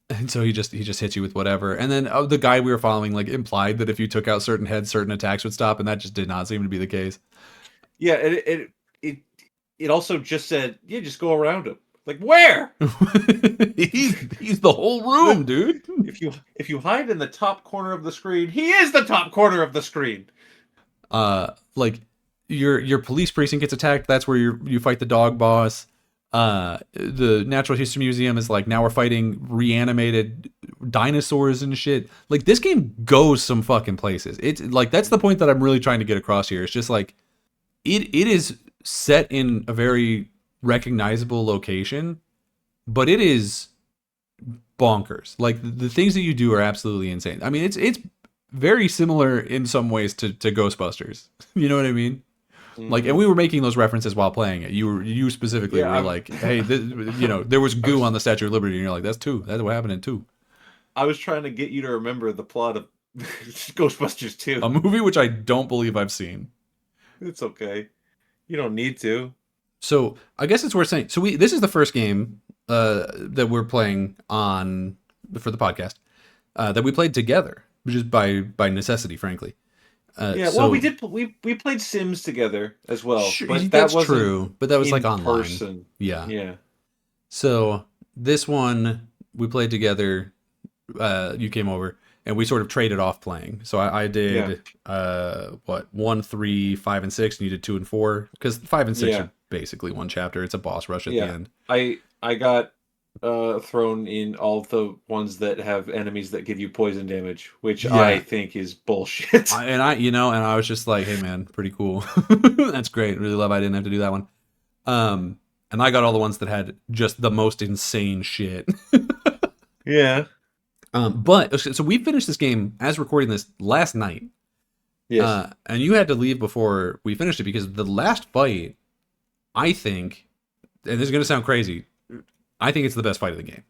And so he just hits you with whatever. And then the guy we were following like implied that if you took out certain heads, certain attacks would stop, and that just did not seem to be the case. Yeah, it it also just said, yeah, just go around him. Like where? he's the whole room, dude. If you hide in the top corner of the screen, he is the top corner of the screen. Like your police precinct gets attacked. That's where you fight the dog boss. The Natural History Museum is like now we're fighting reanimated dinosaurs and shit. Like this game goes some fucking places. It's like that's the point that I'm really trying to get across here. It's just like it is set in a very recognizable location, but it is bonkers. Like the things that you do are absolutely insane. I mean, it's very similar in some ways to Ghostbusters. You know what I mean? Like, and we were making those references while playing it. You specifically Yeah, were like, "Hey, there was goo on the Statue of Liberty," and you're like, "That's two. That's what happened in two." I was trying to get you to remember the plot of Ghostbusters 2. A movie which I don't believe I've seen. It's okay. You don't need to. So I guess it's worth saying. So this is the first game that we're playing on for the podcast that we played together, which is by necessity, frankly. Yeah, well, we played Sims together as well, Sure, but that that's wasn't true. But that was in like online. person. Yeah. Yeah. So this one we played together. You came over and we sort of traded off playing. So I did 1, 3, 5, and 6, and you did 2 and 4 because 5 and 6 Yeah. are basically one chapter. It's a boss rush at the Yeah. end. I got thrown in all the ones that have enemies that give you poison damage, which I Yeah. think is bullshit. I was just like, hey man, pretty cool. That's great. Really love I didn't have to do that one. And I got all the ones that had just the most insane shit. Yeah. But so we finished this game as recording this last night. Yes. And you had to leave before we finished it because the last fight, I think, and this is gonna sound crazy, I think it's the best fight of the game.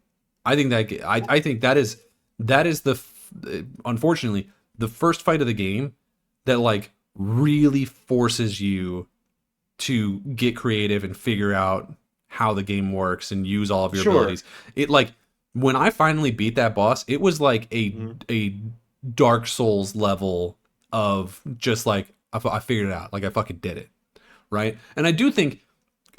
I think that is unfortunately the first fight of the game that like really forces you to get creative and figure out how the game works and use all of your Sure. abilities. It like when I finally beat that boss, it was like Mhm. a Dark Souls level of just like I figured it out. Like I fucking did it, right? And I do think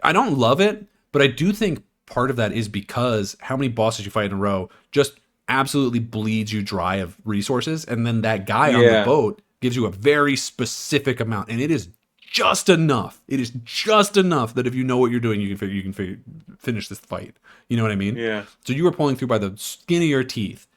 I don't love it, but I do think part of that is because how many bosses you fight in a row just absolutely bleeds you dry of resources, and then that guy on the Yeah. boat gives you a very specific amount, and it is just enough. It is just enough that if you know what you're doing, finish this fight. You know what I mean? Yeah. So you were pulling through by the skin of your teeth,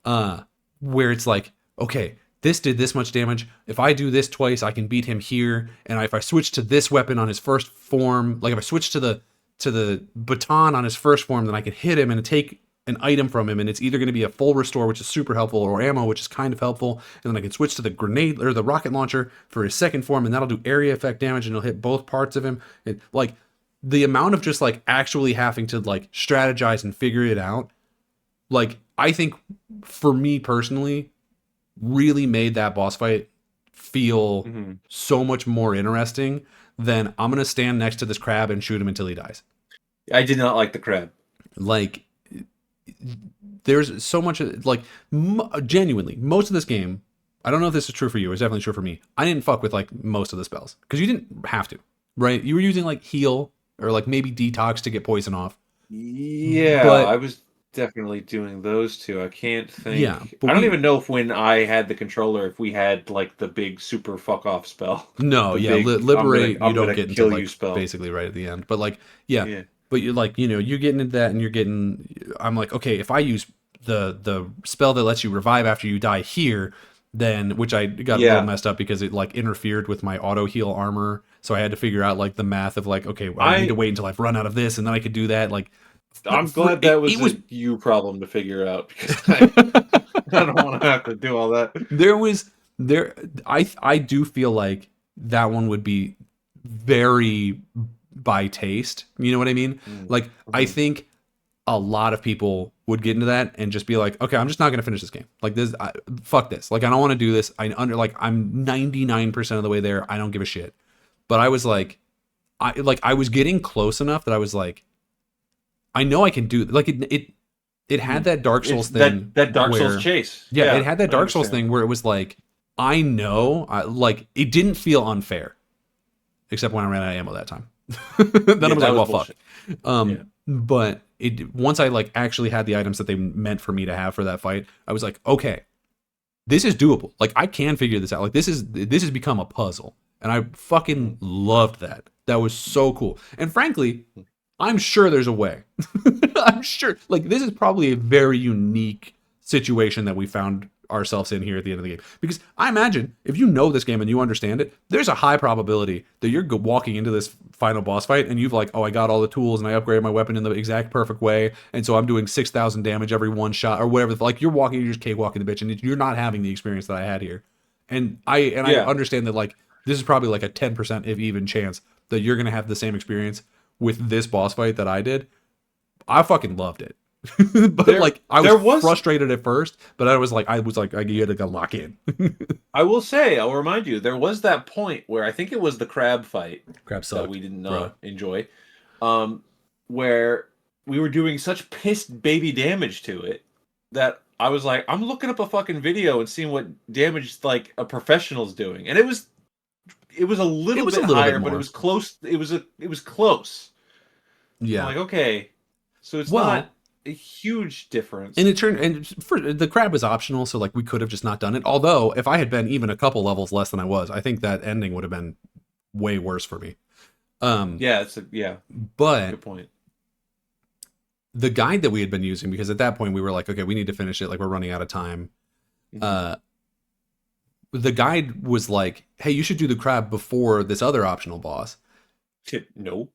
where it's like, okay, this did this much damage. If I do this twice, I can beat him here. And if I switch to this weapon on his first form, like if I switch to the baton on his first form, then I can hit him and take an item from him, and it's either going to be a full restore, which is super helpful, or ammo, which is kind of helpful. And then I can switch to the grenade or the rocket launcher for his second form, and that'll do area effect damage, and it'll hit both parts of him. Like the amount of just like actually having to like strategize and figure it out, like I think for me personally, really made that boss fight feel Hmm. so much more interesting than I'm gonna stand next to this crab and shoot him until he dies. I did not like the crab. Like there's so much like genuinely most of this game. I don't know if this is true for you. It's definitely true for me. I didn't fuck with like most of the spells because you didn't have to, right? You were using like heal or like maybe detox to get poison off. Yeah, But I was definitely doing those two. I can't yeah, think. but I don't we even know if when I had the controller, if we had like the big super fuck off spell, no, the yeah, big liberate you I'm don't gonna get until kill you like spell. basically right at the end. But like yeah, Yeah. but you're like you're getting into that and you're getting. I'm like okay, if I use the spell that lets you revive after you die here, then which I got a little Yeah. messed up because it like interfered with my auto heal armor, so I had to figure out like the math of like okay, I need to I wait until I've run out of this and then I could do that. Like I'm for glad that it was was. a you problem to figure out because I don't want to have to do all that. There was there I do feel like that one would be very by taste. You know what I mean? Like I Mm-hmm. think a lot of people would get into that and just be like, okay, I'm just not going to finish this game. Like fuck this. Like I don't want to do this. I'm 99% of the way there. I don't give a shit. But I was like I was getting close enough that I was like I know I can do like it had that Dark Souls It's thing that Dark Souls where chase. yeah, it Yeah, had that I Dark Souls understand. thing where it was like I know like it didn't feel unfair except when I ran out of ammo that time. Then I Yeah, was that like, was well, fuck. bullshit. Yeah. But it once I like actually had the items that they meant for me to have for that fight, I was like, okay, this is doable. Like I can figure this out. Like this has become a puzzle, and I Mhm. fucking loved that. That was so cool. And frankly, I'm sure there's a way. I'm sure. Like this is probably a very unique situation that we found ourselves in here at the end of the game. Because I imagine if you know this game and you understand it, there's a high probability that you're walking into this final boss fight and you've like, oh, I got all the tools and I upgraded my weapon in the exact perfect way, and so I'm doing 6,000 damage every one shot or whatever. Like you're walking, you're just cakewalking the bitch, and you're not having the experience that I had here. And I Yeah. understand that like this is probably like a 10% if even chance that you're gonna have the same experience with this boss fight that I did. I fucking loved it. But There like I was there was frustrated at first, but I was like you had to go lock in. I will say, I'll remind you, there was that point where I think it was the crab fight Crap that sucked, we did bro. not enjoy, um, where we were doing such pissed baby damage to it that I was like, I'm looking up a fucking video and seeing what damage like a professional's doing, and it was a It little was a bit little bit higher, but it more. was close. It was close. I'm Yeah. like, okay, so it's not Well, a huge difference. and it turned and for the crab was optional, so like we could have just not done it. Although if I had been even a couple levels less than I was, I think that ending would have been way worse for me. Um, Yeah, it's a yeah, but good point. the guide that we had been using, because at that point we were like, okay, we need to finish it. Like, we're running out of time. The guide was like, hey, you should do the crab before this other optional boss. No.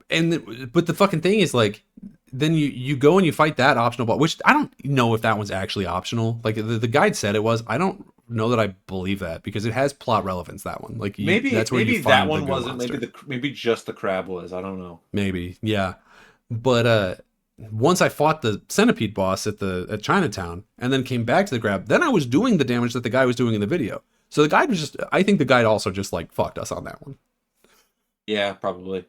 But the fucking thing is, like, then you go and you fight that optional boss, which I don't know if that one's actually optional. Like, the guide said it was. I don't know that I believe that, because it has plot relevance, that one. Like, that's where you find that one wasn't. Monster. Maybe just the crab was. I don't know. Maybe, yeah. But once I fought the centipede boss at Chinatown and then came back to the crab, then I was doing the damage that the guy was doing in the video. So the guide was just, I think the guide also just like fucked us on that one. Yeah, probably.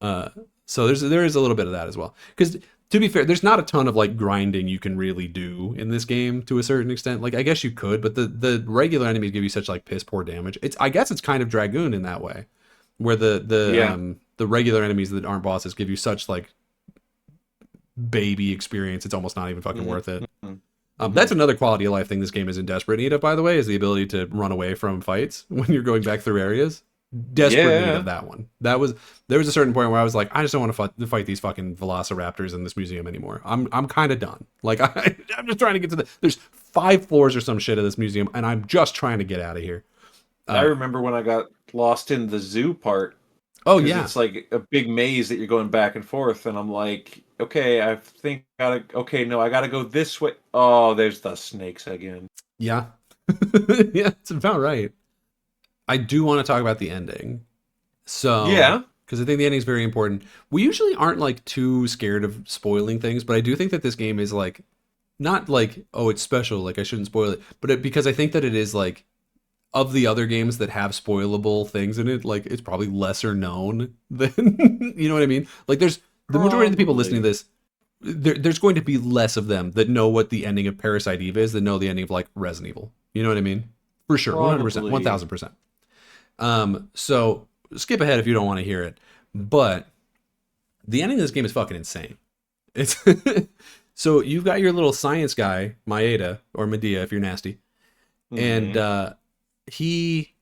So there is a little bit of that as well. Because to be fair, there's not a ton of like grinding you can really do in this game to a certain extent. Like, I guess you could, but the regular enemies give you such like piss poor damage. I guess it's kind of Dragoon in that way, where the regular enemies that aren't bosses give you such like baby experience. It's almost not even fucking worth it. That's another quality of life thing this game is in desperate need of, by the way, is the ability to run away from fights when you're going back through areas. Desperate need of that one. There was a certain point where I was like, I just don't want to fight these fucking velociraptors in this museum anymore. I'm kind of done. Like, I'm just trying to get to there's 5 floors or some shit of this museum, and I'm just trying to get out of here. I remember when I got lost in the zoo part. Oh yeah, it's like a big maze that you're going back and forth, and I'm like, okay, I gotta go this way. Oh, there's the snakes again. Yeah. Yeah, it's about right. I do want to talk about the ending. So yeah, because I think the ending is very important. We usually aren't like too scared of spoiling things, but I do think that this game is like, not like, oh, it's special, like I shouldn't spoil it, but because I think that it is like, of the other games that have spoilable things in it, like, it's probably lesser known than, you know what I mean? Like, there's the majority of the people listening to this, there's going to be less of them that know what the ending of Parasite Eve is than know the ending of like Resident Evil. You know what I mean? For sure. Probably. 100%, 1000%. So skip ahead if you don't want to hear it, but the ending of this game is fucking insane. It's so you've got your little science guy, Maeda, or Medea if you're nasty. And he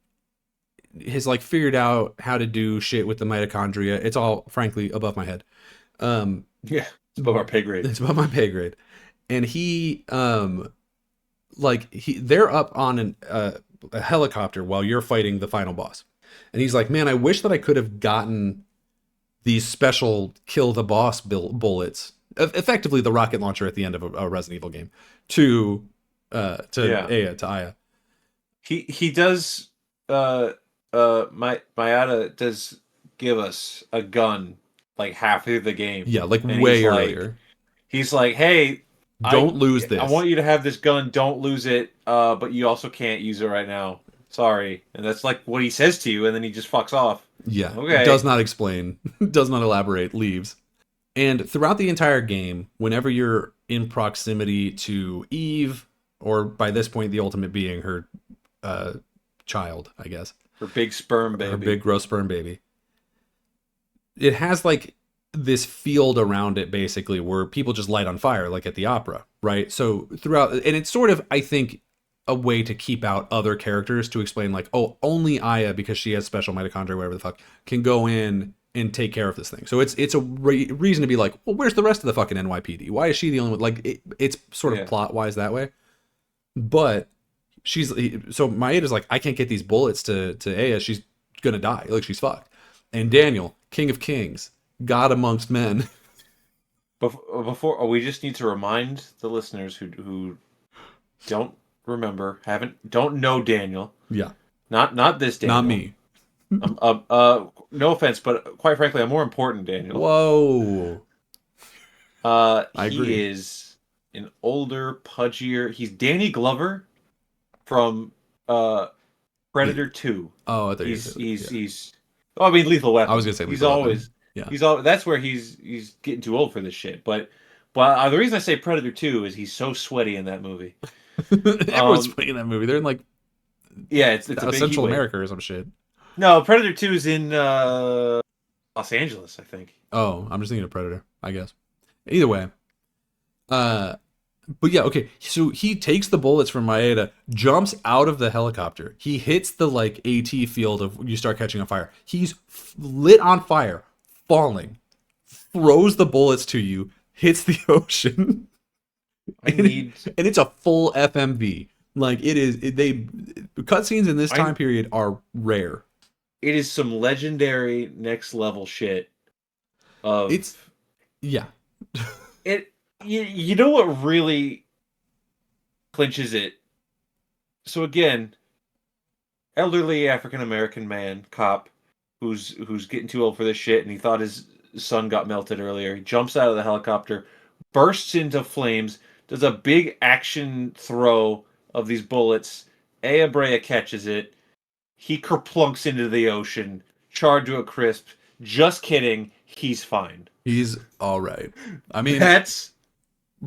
has like figured out how to do shit with the mitochondria. It's all frankly above my head. Yeah, it's above our pay grade. It's above my pay grade. And they're up on a helicopter while you're fighting the final boss. And he's like, man, I wish that I could have gotten these special kill the boss bullets, effectively the rocket launcher at the end of a Resident Evil game, to Aya. He does. Mayada does give us a gun like half through the game. Yeah, like way earlier. He's like, hey, don't lose this. I want you to have this gun. Don't lose it. But you also can't use it right now. Sorry. And that's like what he says to you, and then he just fucks off. Yeah. Okay. Does not explain. Does not elaborate. Leaves. And throughout the entire game, whenever you're in proximity to Eve, or by this point, the ultimate being her child, I guess. Her big sperm baby. Her big gross sperm baby. It has like this field around it basically where people just light on fire, like at the opera, right? So throughout, and it's sort of, I think, a way to keep out other characters to explain like, oh, only Aya, because she has special mitochondria, whatever the fuck, can go in and take care of this thing. So it's a reason to be like, well, where's the rest of the fucking NYPD? Why is she the only one? Like, it's sort of plot wise that way. But so Maeda's like, I can't get these bullets to Aya. She's gonna die. Like, she's fucked. And Daniel, King of Kings, God amongst men. Before we just need to remind the listeners who don't remember, don't know Daniel. Yeah. Not this Daniel. Not me. No offense, but quite frankly, I'm more important, Daniel. Whoa. I agree. He is an older, pudgier. He's Danny Glover from Predator 2. Oh, I thought he's. Oh, I mean, Lethal Weapon. I was gonna say he's always. Yeah. That's where he's getting too old for this shit. But the reason I say Predator 2 is he's so sweaty in that movie. Everyone's sweaty in that movie. They're in like, yeah, it's a Central America or some shit. No, Predator 2 is in Los Angeles, I think. Oh, I'm just thinking of Predator, I guess. Either way. But yeah, okay. So he takes the bullets from Maeda, jumps out of the helicopter. He hits the like AT field of you start catching on fire. He's lit on fire, falling, throws the bullets to you, hits the ocean. I need, and it's a full FMV. Like it is, they cutscenes in this time period are rare. It is some legendary next level shit. It's yeah. You know what really clinches it? So again, elderly African American man, cop, who's getting too old for this shit, and he thought his son got melted earlier. He jumps out of the helicopter, bursts into flames, does a big action throw of these bullets. Aya Brea catches it. He kerplunks into the ocean, charred to a crisp. Just kidding. He's fine. He's all right. I mean, that's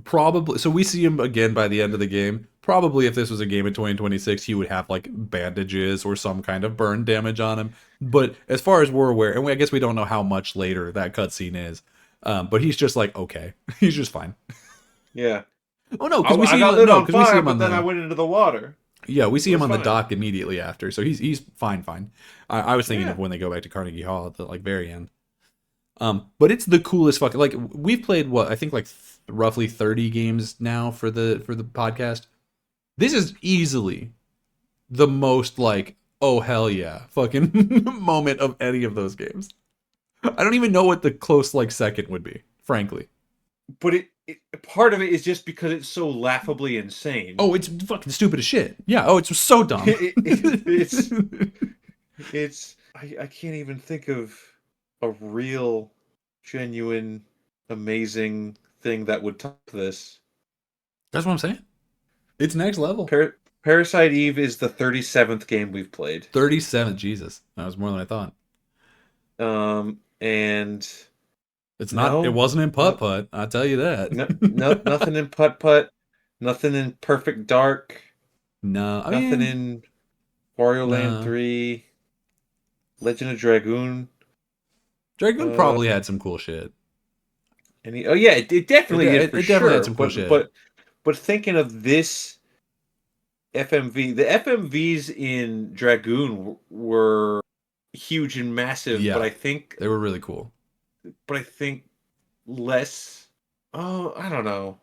probably. So we see him again by the end of the game. Probably if this was a game in 2026, he would have like bandages or some kind of burn damage on him. But as far as we're aware, and I guess we don't know how much later that cutscene is, but he's just like, okay. He's just fine. Yeah. Oh no, because we see him on fire, but then I went into the water. Yeah, we see him on the dock immediately after, so he's fine. I was thinking of when they go back to Carnegie Hall at the like very end. But it's the coolest fucking, like, we've played what I think like roughly 30 games now for the podcast. This is easily the most like, oh hell yeah, fucking moment of any of those games. I don't even know what the close like second would be, frankly. But it part of it is just because it's so laughably insane. Oh, it's fucking stupid as shit. Yeah. Oh, it's so dumb. It's I can't even think of a real, genuine, amazing thing that would top this. That's what I'm saying. It's next level. Parasite Eve is the 37th game we've played. 37, Jesus. That was more than I thought. And it's not. It wasn't in Putt-Putt. I'll tell you that. Nothing in Putt-Putt. Nothing in Perfect Dark. No, nothing in Wario Land 3. Legend of Dragoon. Dragoon probably had some cool shit. And it definitely did. It definitely had some cool shit. But thinking of this FMV, the FMVs in Dragoon were huge and massive. Yeah, but I think they were really cool. But I think less. Oh, I don't know.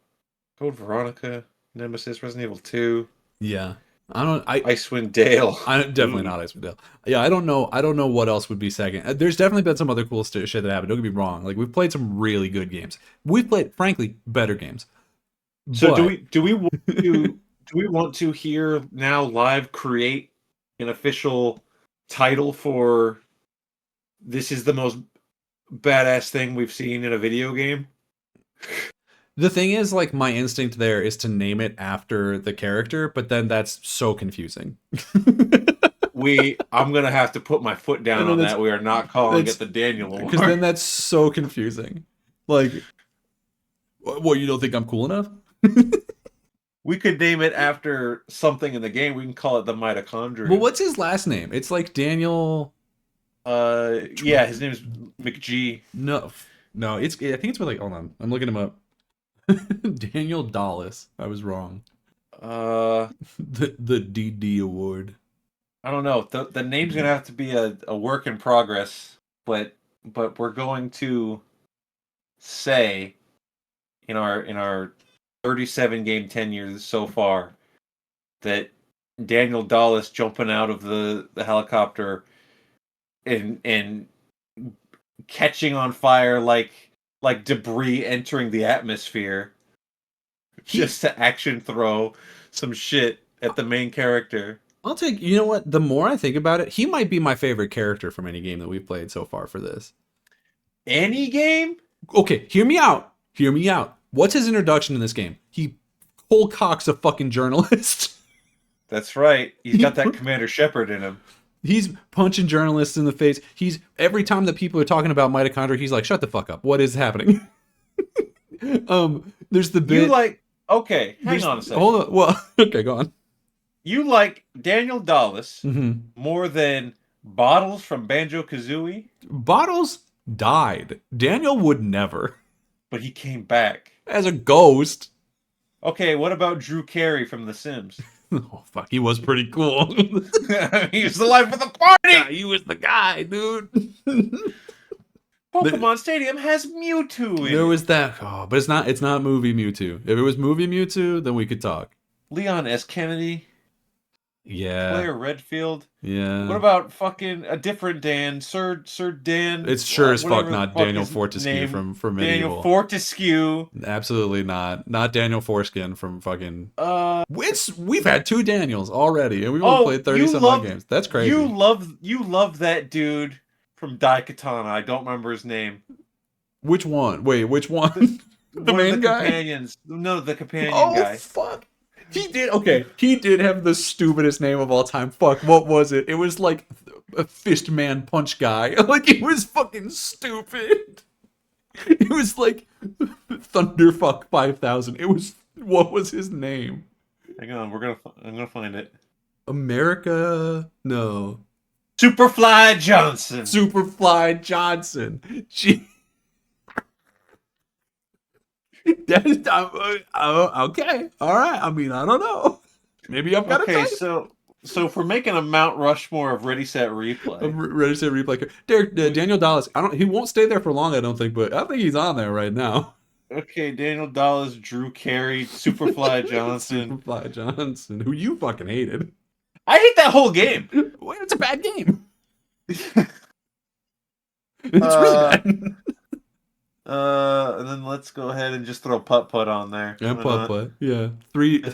Code Veronica, Nemesis, Resident Evil 2. Yeah, Icewind Dale. I'm definitely not Icewind Dale. Yeah, I don't know what else would be second. There's definitely been some other cool shit that happened. Don't get me wrong. Like, we've played some really good games. We've played, frankly, better games. So do we want to hear now live create an official title for this is the most badass thing we've seen in a video game? The thing is, like, my instinct there is to name it after the character, but then that's so confusing. I'm gonna have to put my foot down on that. We are not calling it the Daniel Award. Because then that's so confusing. Like, what, you don't think I'm cool enough? We could name it after something in the game. We can call it the mitochondria. Well, what's his last name? It's like Daniel. Yeah, his name is McG. No, I think it's with, like, hold on, I'm looking him up. Daniel Dallas. I was wrong. The DD Award. I don't know. The name's gonna have to be a work in progress, but we're going to say in our 37 game tenure so far that Daniel Dallas jumping out of the helicopter and catching on fire like debris entering the atmosphere, just to action throw some shit at the main character. I'll take, you know what, the more I think about it, he might be my favorite character from any game that we've played so far for this. Any game? Okay, hear me out. What's his introduction in this game? He cold cocks a fucking journalist. That's right. He's got that Commander Shepard in him. He's punching journalists in the face. Every time that people are talking about mitochondria, he's like, shut the fuck up. What is happening? There's the bit. Okay, hang on a second. Hold on. Well, okay, go on. You like Daniel Dallas more than Bottles from Banjo-Kazooie? Bottles died. Daniel would never. But he came back. As a ghost. Okay, what about Drew Carey from The Sims? Oh, fuck, he was pretty cool. He was the life of the party! Yeah, he was the guy, dude. Pokemon Stadium has Mewtwo in There it. was that. Oh, but it's not movie Mewtwo. If it was movie Mewtwo, then we could talk. Leon S. Kennedy, Yeah, Claire Redfield. What yeah. about fucking a different Dan, Sir Dan, It's sure as fuck whatever the not fuck Daniel his Fortescue name, from Daniel Medieval. Fortescue. Absolutely not. Not Daniel Foreskin from fucking. Uh We've had 2 Daniels already, and we've only oh, played 30 some odd games. That's crazy. you love that dude from Daikatana. I don't remember his name. Which one? Wait, which The, one? The one of the main guy? companions. No, the companion Oh guy. fuck. He did okay. He did have the stupidest name of all time. Fuck, what was it? It was like a fist man punch guy. Like it was fucking stupid. It was like Thunderfuck 5000. It was what was his name? Hang on, I'm gonna find it. America? No. Superfly Johnson. Superfly Johnson. Gee. That is, okay. All right. I mean, I don't know. Maybe I've got a Okay, type. so if we're making a Mount Rushmore of Ready Set Replay. Ready to replay. Derek, Daniel Dallas. I don't. He won't stay there for long. I don't think, but I think he's on there right now. Okay, Daniel Dallas, Drew Carey, Superfly Johnson. Superfly Johnson, who you fucking hated. I hate that whole game. Wait, it's a bad game. It's really bad. And then let's go ahead and just throw Putt Putt on there. Yeah, Why putt not? putt. Yeah, 3.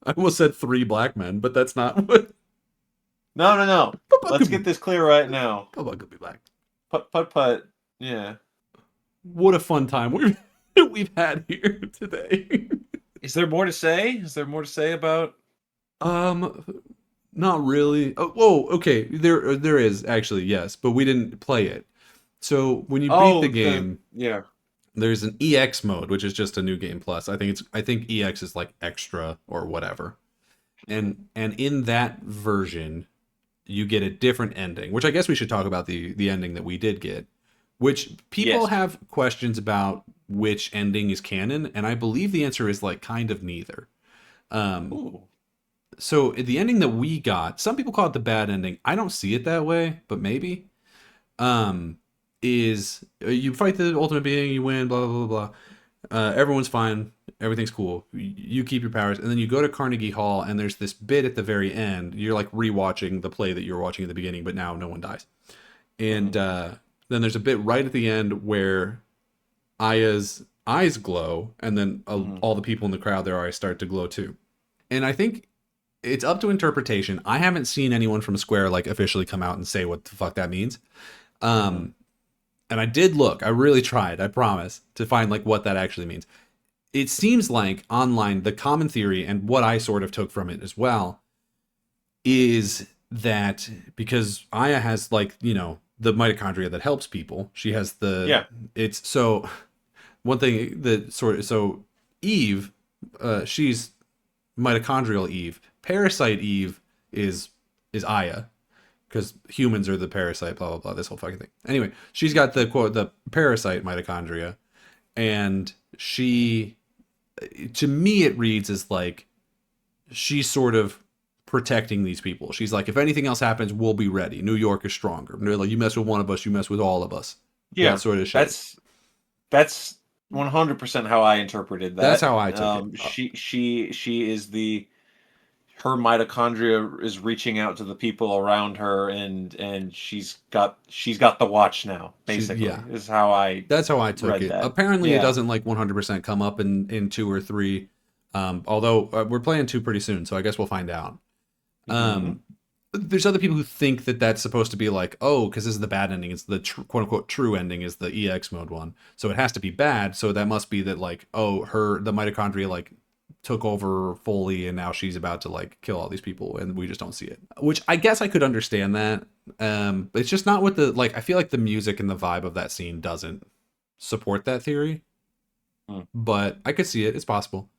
I almost said 3 black men, but that's not what. No. Putt putt Let's could get be, this clear right now. putt putt could be black. Putt Putt. Yeah. What a fun time we've had here today. Is there more to say? Is there more to say about? Not really. Oh, whoa. Okay, there is actually, yes, but we didn't play it. So when you beat the game, yeah. there's an EX mode, which is just a new game plus. I think EX is like extra or whatever. And in that version, you get a different ending, which I guess we should talk about the ending that we did get, which people Yes. have questions about which ending is canon, and I believe the answer is like kind of neither. Ooh. So the ending that we got, some people call it the bad ending. I don't see it that way, but maybe. Is you fight the ultimate being, you win, blah blah blah blah. Everyone's fine, everything's cool. You keep your powers, and then you go to Carnegie Hall, and there's this bit at the very end. You're like rewatching the play that you were watching at the beginning, but now no one dies. And then there's a bit right at the end where Aya's eyes glow, and then all the people in the crowd, their eyes start to glow too. And I think it's up to interpretation. I haven't seen anyone from Square like officially come out and say what the fuck that means. And I did look. I really tried. I promise to find like what that actually means. It seems like online the common theory, and what I sort of took from it as well, is that because Aya has like the mitochondria that helps people. She has the It's so one thing that so Eve, she's mitochondrial Eve. Parasite Eve is Aya, because humans are the parasite, blah blah blah, this whole fucking thing. Anyway, she's got the quote the parasite mitochondria, and she, to me, it reads as like she's sort of protecting these people. She's like, if anything else happens, we'll be ready. New York is stronger. Like, you mess with one of us, you mess with all of us. Yeah, that sort of shit. That's 100% how I interpreted that. That's how I took it. She is her mitochondria is reaching out to the people around her, and she's got the watch now. Basically, is how I. That's how I took it. That. Apparently, it doesn't like 100% come up in 2 or 3. Although we're playing 2 pretty soon, so I guess we'll find out. There's other people who think that that's supposed to be like, oh, because this is the bad ending. It's the quote unquote true ending is the EX mode one, so it has to be bad. So that must be that like, oh, the mitochondria like took over fully, and now she's about to like kill all these people, and we just don't see it. Which I guess I could understand that. It's just not what the like. I feel like the music and the vibe of that scene doesn't support that theory. But I could see it. It's possible.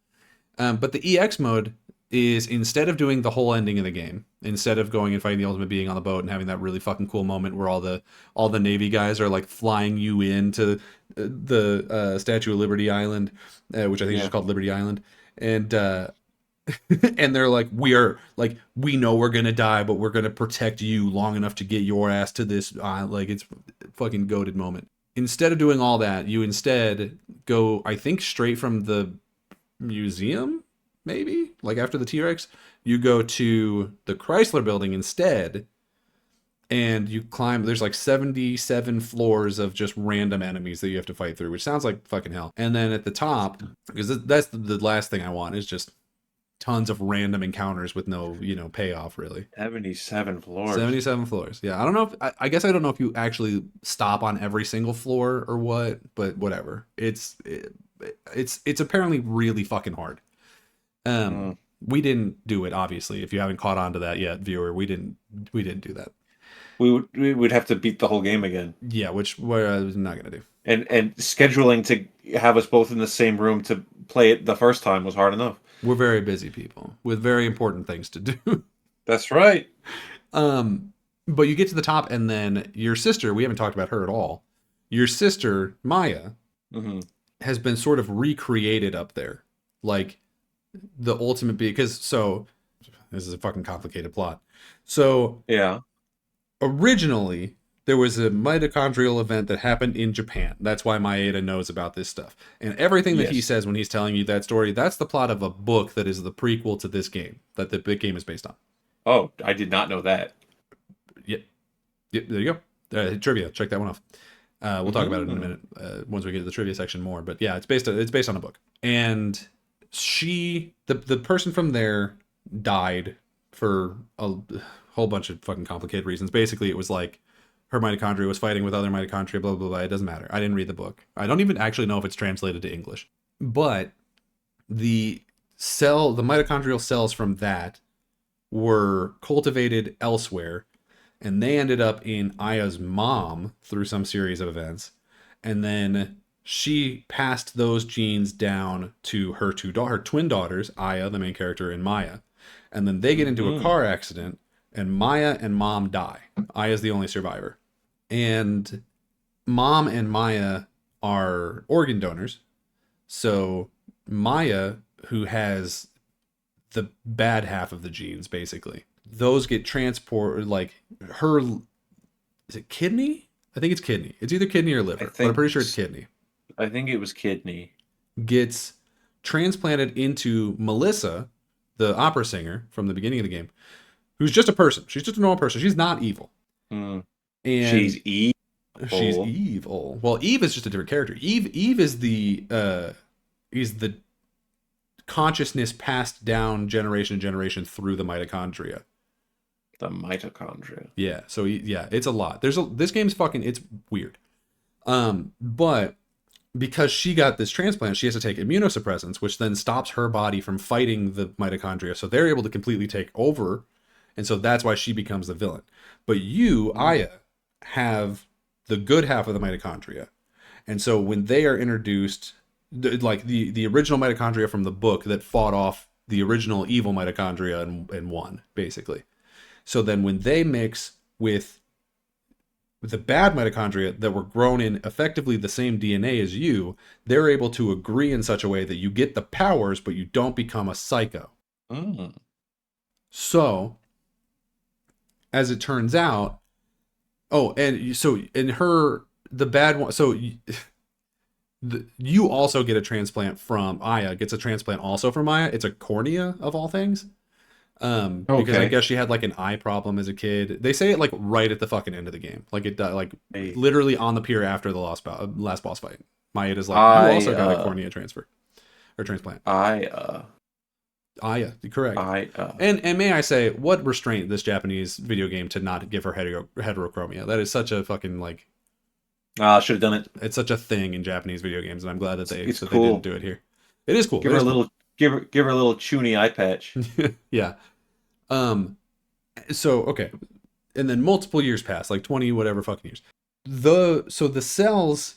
But the EX mode is, instead of doing the whole ending of the game, instead of going and fighting the ultimate being on the boat and having that really fucking cool moment where all the Navy guys are like flying you into the Statue of Liberty Island, which I think is just called Liberty Island, and and they're like, we know we're gonna die, but we're gonna protect you long enough to get your ass to this like, it's fucking goated moment. instead of doing all that, you instead go, I think, straight from the museum, maybe? Like after the T-Rex, you go to the Chrysler building instead, and you climb. There's like 77 floors of just random enemies that you have to fight through, which sounds like fucking hell. And then at the top, because that's the last thing I want, is just tons of random encounters with no, payoff really. 77 floors. 77 floors. Yeah, I don't know if I guess I don't know if you actually stop on every single floor or what, but whatever. It's apparently really fucking hard. We didn't do it, obviously. If you haven't caught on to that yet, viewer, we didn't do that. We would have to beat the whole game again. Yeah, which we're not gonna do. And scheduling to have us both in the same room to play it the first time was hard enough. We're very busy people with very important things to do. That's right. But you get to the top, and then your sister, we haven't talked about her at all. Your sister, Maya, has been sort of recreated up there. Like the ultimate because so this is a fucking complicated plot. So yeah. Originally, there was a mitochondrial event that happened in Japan. That's why Maeda knows about this stuff. And everything that he says when he's telling you that story, that's the plot of a book that is the prequel to this game, that the big game is based on. Oh, I did not know that. Yep, there you go. Trivia, check that one off. We'll talk about it in a minute once we get to the trivia section more. But yeah, it's based on a book. And the person from there died for a whole bunch of fucking complicated reasons. Basically, it was like her mitochondria was fighting with other mitochondria, blah, blah, blah. It doesn't matter. I didn't read the book. I don't even actually know if it's translated to English. But the mitochondrial cells from that were cultivated elsewhere, and they ended up in Aya's mom through some series of events. And then she passed those genes down to her twin daughters, Aya, the main character, and Maya. And then they get into a car accident, and Maya and mom die. Aya's the only survivor. And mom and Maya are organ donors. So Maya, who has the bad half of the genes, basically, those get transported, like her, is it kidney? I think it's kidney. It's either kidney or liver, but I'm pretty sure it's kidney. I think it was kidney. Gets transplanted into Melissa, the opera singer from the beginning of the game, who's just a person. She's just a normal person. She's not evil. And she's evil. She's evil. Well, Eve is just a different character. Eve is the consciousness passed down generation to generation through the mitochondria. The mitochondria. Yeah. So yeah, it's a lot. This game's fucking, it's weird. But because she got this transplant, she has to take immunosuppressants, which then stops her body from fighting the mitochondria. So they're able to completely take over. And so that's why she becomes the villain. But you, Aya, have the good half of the mitochondria. And so when they are introduced, like the original mitochondria from the book that fought off the original evil mitochondria and won, basically. So then when they mix with the bad mitochondria that were grown in effectively the same DNA as you, they're able to agree in such a way that you get the powers, but you don't become a psycho. So, as it turns out, and so in her, the bad one, so you also get a transplant from Aya, gets a transplant also from Aya. It's a cornea of all things. Because I guess she had like an eye problem as a kid. They say it like right at the fucking end of the game. Like it literally on the pier after the last boss fight. Maeda's like, you also got a cornea transfer or transplant. Aya, correct. And may I say, what restraint this Japanese video game to not give her heterochromia. That is such a fucking like. Should have done it. It's such a thing in Japanese video games, and I'm glad that they didn't do it here. It is cool. Give her a little chuny eye patch. Yeah. So okay, and then multiple years pass, like 20 whatever fucking years. So the cells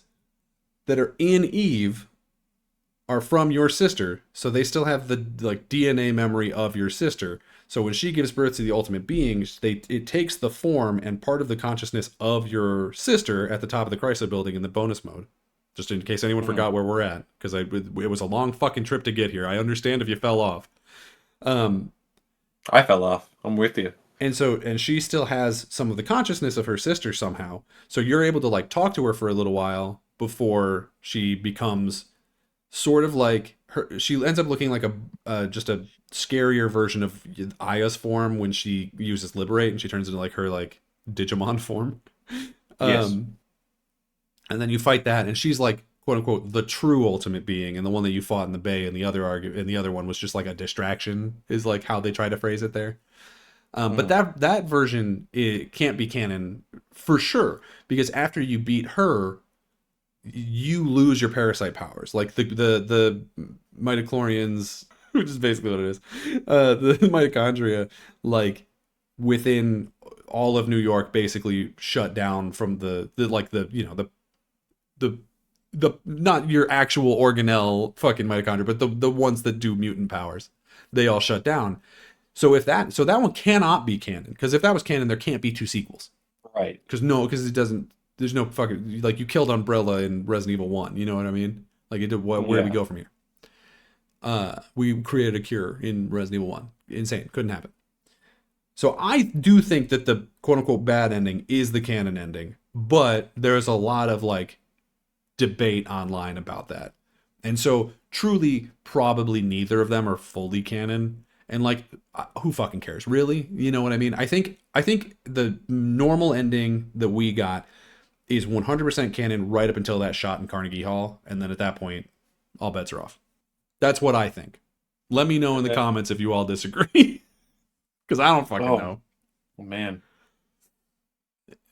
that are in Eve are from your sister, so they still have the like DNA memory of your sister. So when she gives birth to the ultimate beings, it takes the form and part of the consciousness of your sister at the top of the Chrysler building in the bonus mode. Just in case anyone forgot where we're at, because it was a long fucking trip to get here. I understand if you fell off. I fell off. I'm with you. And she still has some of the consciousness of her sister somehow. So you're able to like talk to her for a little while before she becomes sort of like her. She ends up looking like a just a scarier version of Aya's form when she uses liberate, and she turns into like her like Digimon form. Yes. Um, and then you fight that, and she's like quote unquote the true ultimate being, and the one that you fought in the bay, and the other one was just like a distraction, is like how they try to phrase it there. But Mm. that version, it can't be canon for sure, because after you beat her, you lose your parasite powers. Like the mitochlorians, which is basically what it is. The mitochondria, like within all of New York, basically shut down from the like the you know the the not your actual organelle fucking mitochondria, but the ones that do mutant powers. They all shut down. So that one cannot be canon, because if that was canon, there can't be two sequels. Right. Because it doesn't. There's no fucking like you killed Umbrella in Resident Evil 1. You know what I mean? Like it did. Where do we Yeah. go from here? We created a cure in Resident Evil 1. Insane. Couldn't happen. So I do think that the quote unquote bad ending is the canon ending, but there's a lot of like debate online about that. And so truly probably neither of them are fully canon. And like who fucking cares? Really? You know what I mean? I think the normal ending that we got is 100% canon right up until that shot in Carnegie Hall, and then at that point all bets are off. That's what I think. Let me know in And the then, comments if you all disagree, cuz I don't fucking oh know. man,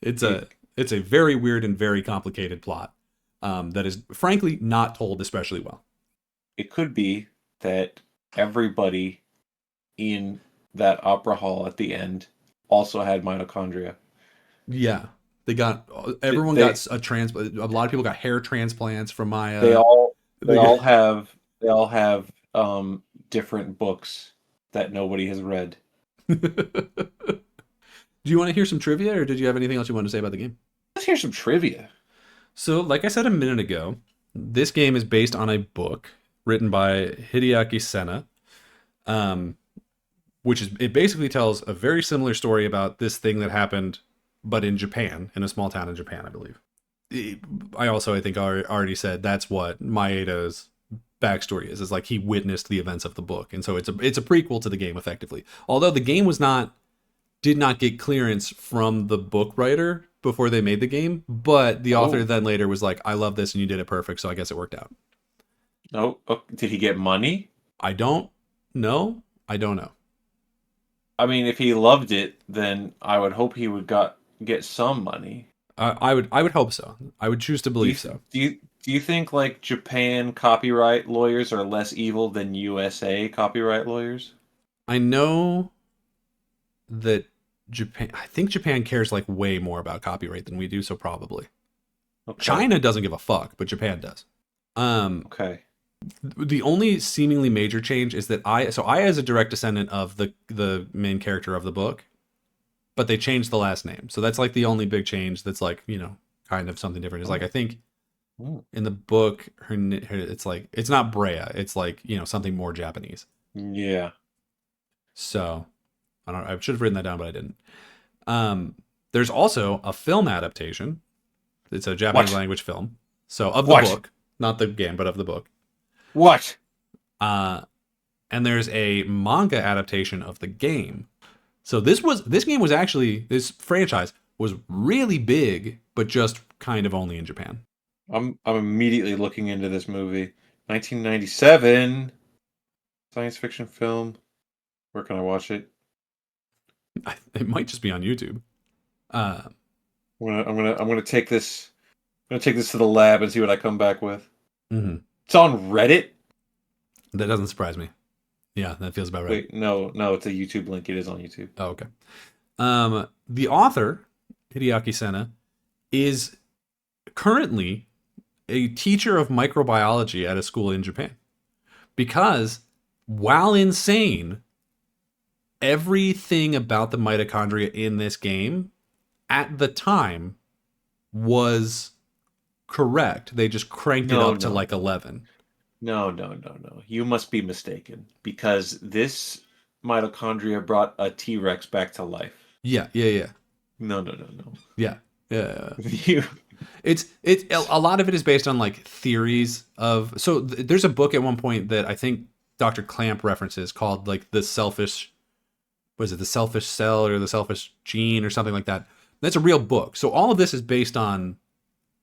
It's it a very weird and very complicated plot that is frankly not told especially well. it could be that everybody in that opera hall at the end also had mitochondria. Yeah, they got Th- everyone They got a transplant. A lot of people got hair transplants from they Maya. all they They got... all have they all have different books that nobody has read. Do you want to hear some trivia, or did you have anything else you wanted to say about the game? Let's hear some trivia. So, like I said a minute ago, this game is based on a book written by Hideaki Senna, um, which is it basically tells a very similar story about this thing that happened, but in Japan, in a small town in Japan, I believe. I also, I think, already said that's what Maeda's backstory is. Is like he witnessed the events of the book, and so it's a prequel to the game effectively. Although the game did not get clearance from the book writer before they made the game, but the author Oh, then later was like, "I love this, and you did it perfect," so I guess it worked out. no. Oh, did he get money? I don't know. I don't know. I mean, if he loved it, then I would hope he would got get some money. I would hope so. I would choose to Do you believe so. do you think like Japan copyright lawyers are less evil than USA copyright lawyers? I know that Japan. I think Japan cares like way more about copyright than we do. So probably Okay. China doesn't give a fuck, but Japan does. Um, Okay. the only seemingly major change is that I is a direct descendant of the main character of the book, but they changed the last name. So that's like the only big change that's like, kind of something different. Is like Oh. I think Mm. in the book her it's like it's not Brea, it's like, something more Japanese. Yeah. So, I don't I should have written that down but I didn't. There's also a film adaptation. It's a Japanese What? language film. So of the What? book, not the game, but of the book. What? Uh and there's a manga adaptation of the game. So this franchise was really big, but just kind of only in Japan. I'm immediately looking into this movie. 1997 science fiction film. Where can I watch it? It might just be on YouTube. Uh, I'm gonna take this. I'm gonna take this to the lab and see what I come back with. mhm. It's on Reddit. That doesn't surprise me. Yeah, that feels about right. Wait, no, it's a YouTube link. It is on YouTube. Oh, okay. The author, Hideaki Senna, is currently a teacher of microbiology at a school in Japan. Because while insane, everything about the mitochondria in this game at the time was correct. They just cranked it No, up to no, like 11. no. You must be mistaken because this mitochondria brought a T-Rex back to life. Yeah, yeah, yeah. No, no, no, no. Yeah. Yeah. You It's a lot of it is based on like theories of there's a book at one point that I think Dr. Clamp references called like the selfish the selfish cell or the selfish gene or something like that. That's a real book. So all of this is based on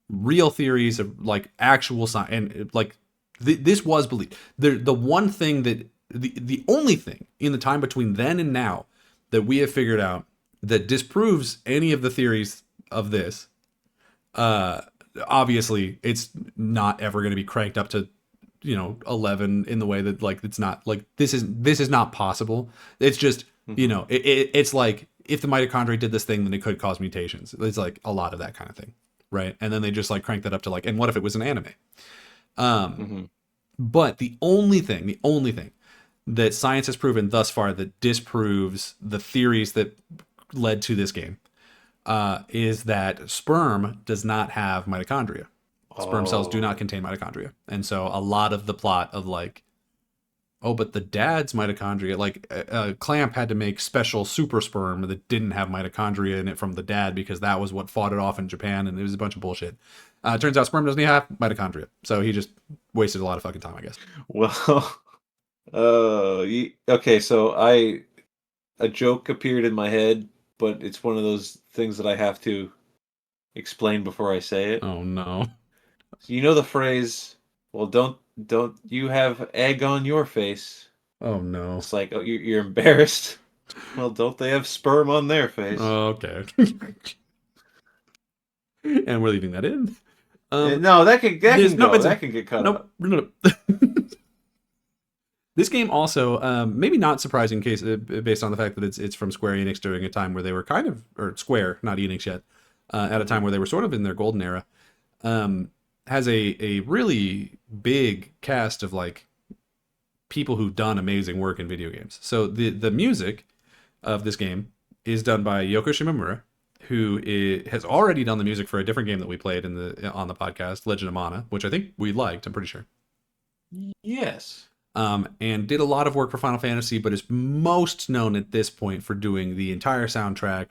real theories of like actual science and like this was believed. The one thing that the only thing in the time between then and now that we have figured out that disproves any of the theories of this, obviously it's not ever going to be cranked up to 11 in the way that like it's not like this is not possible. It's just it's like if the mitochondria did this thing, then it could cause mutations. It's like a lot of that kind of thing, right? And then they just like crank that up to like, and what if it was an anime? But the only thing that science has proven thus far that disproves the theories that led to this game is that sperm does not have mitochondria. Sperm cells do not contain mitochondria. And so a lot of the plot of like, oh, but the dad's mitochondria, like Clamp had to make special super sperm that didn't have mitochondria in it from the dad because that was what fought it off in Japan, and it was a bunch of bullshit. Turns out sperm doesn't have mitochondria, so he just wasted a lot of fucking time, I guess. Well, okay, so a joke appeared in my head, but it's one of those things that I have to explain before I say it. Oh no. So you know the phrase, well, don't you have egg on your face? Oh no. It's like, oh, you're embarrassed. Well, don't they have sperm on their face? Oh, okay. And we're leaving that in. No, that can go. That can get cut out. No. This game also, maybe not surprising case based on the fact that it's from Square Enix during a time where they were kind of, or Square, not Enix yet, at a time where they were sort of in their golden era, has a really big cast of like people who've done amazing work in video games. So the music of this game is done by Yoko Shimomura, who has already done the music for a different game that we played on the podcast, Legend of Mana, which I think we liked, I'm pretty sure. Yes. And did a lot of work for Final Fantasy, but is most known at this point for doing the entire soundtrack,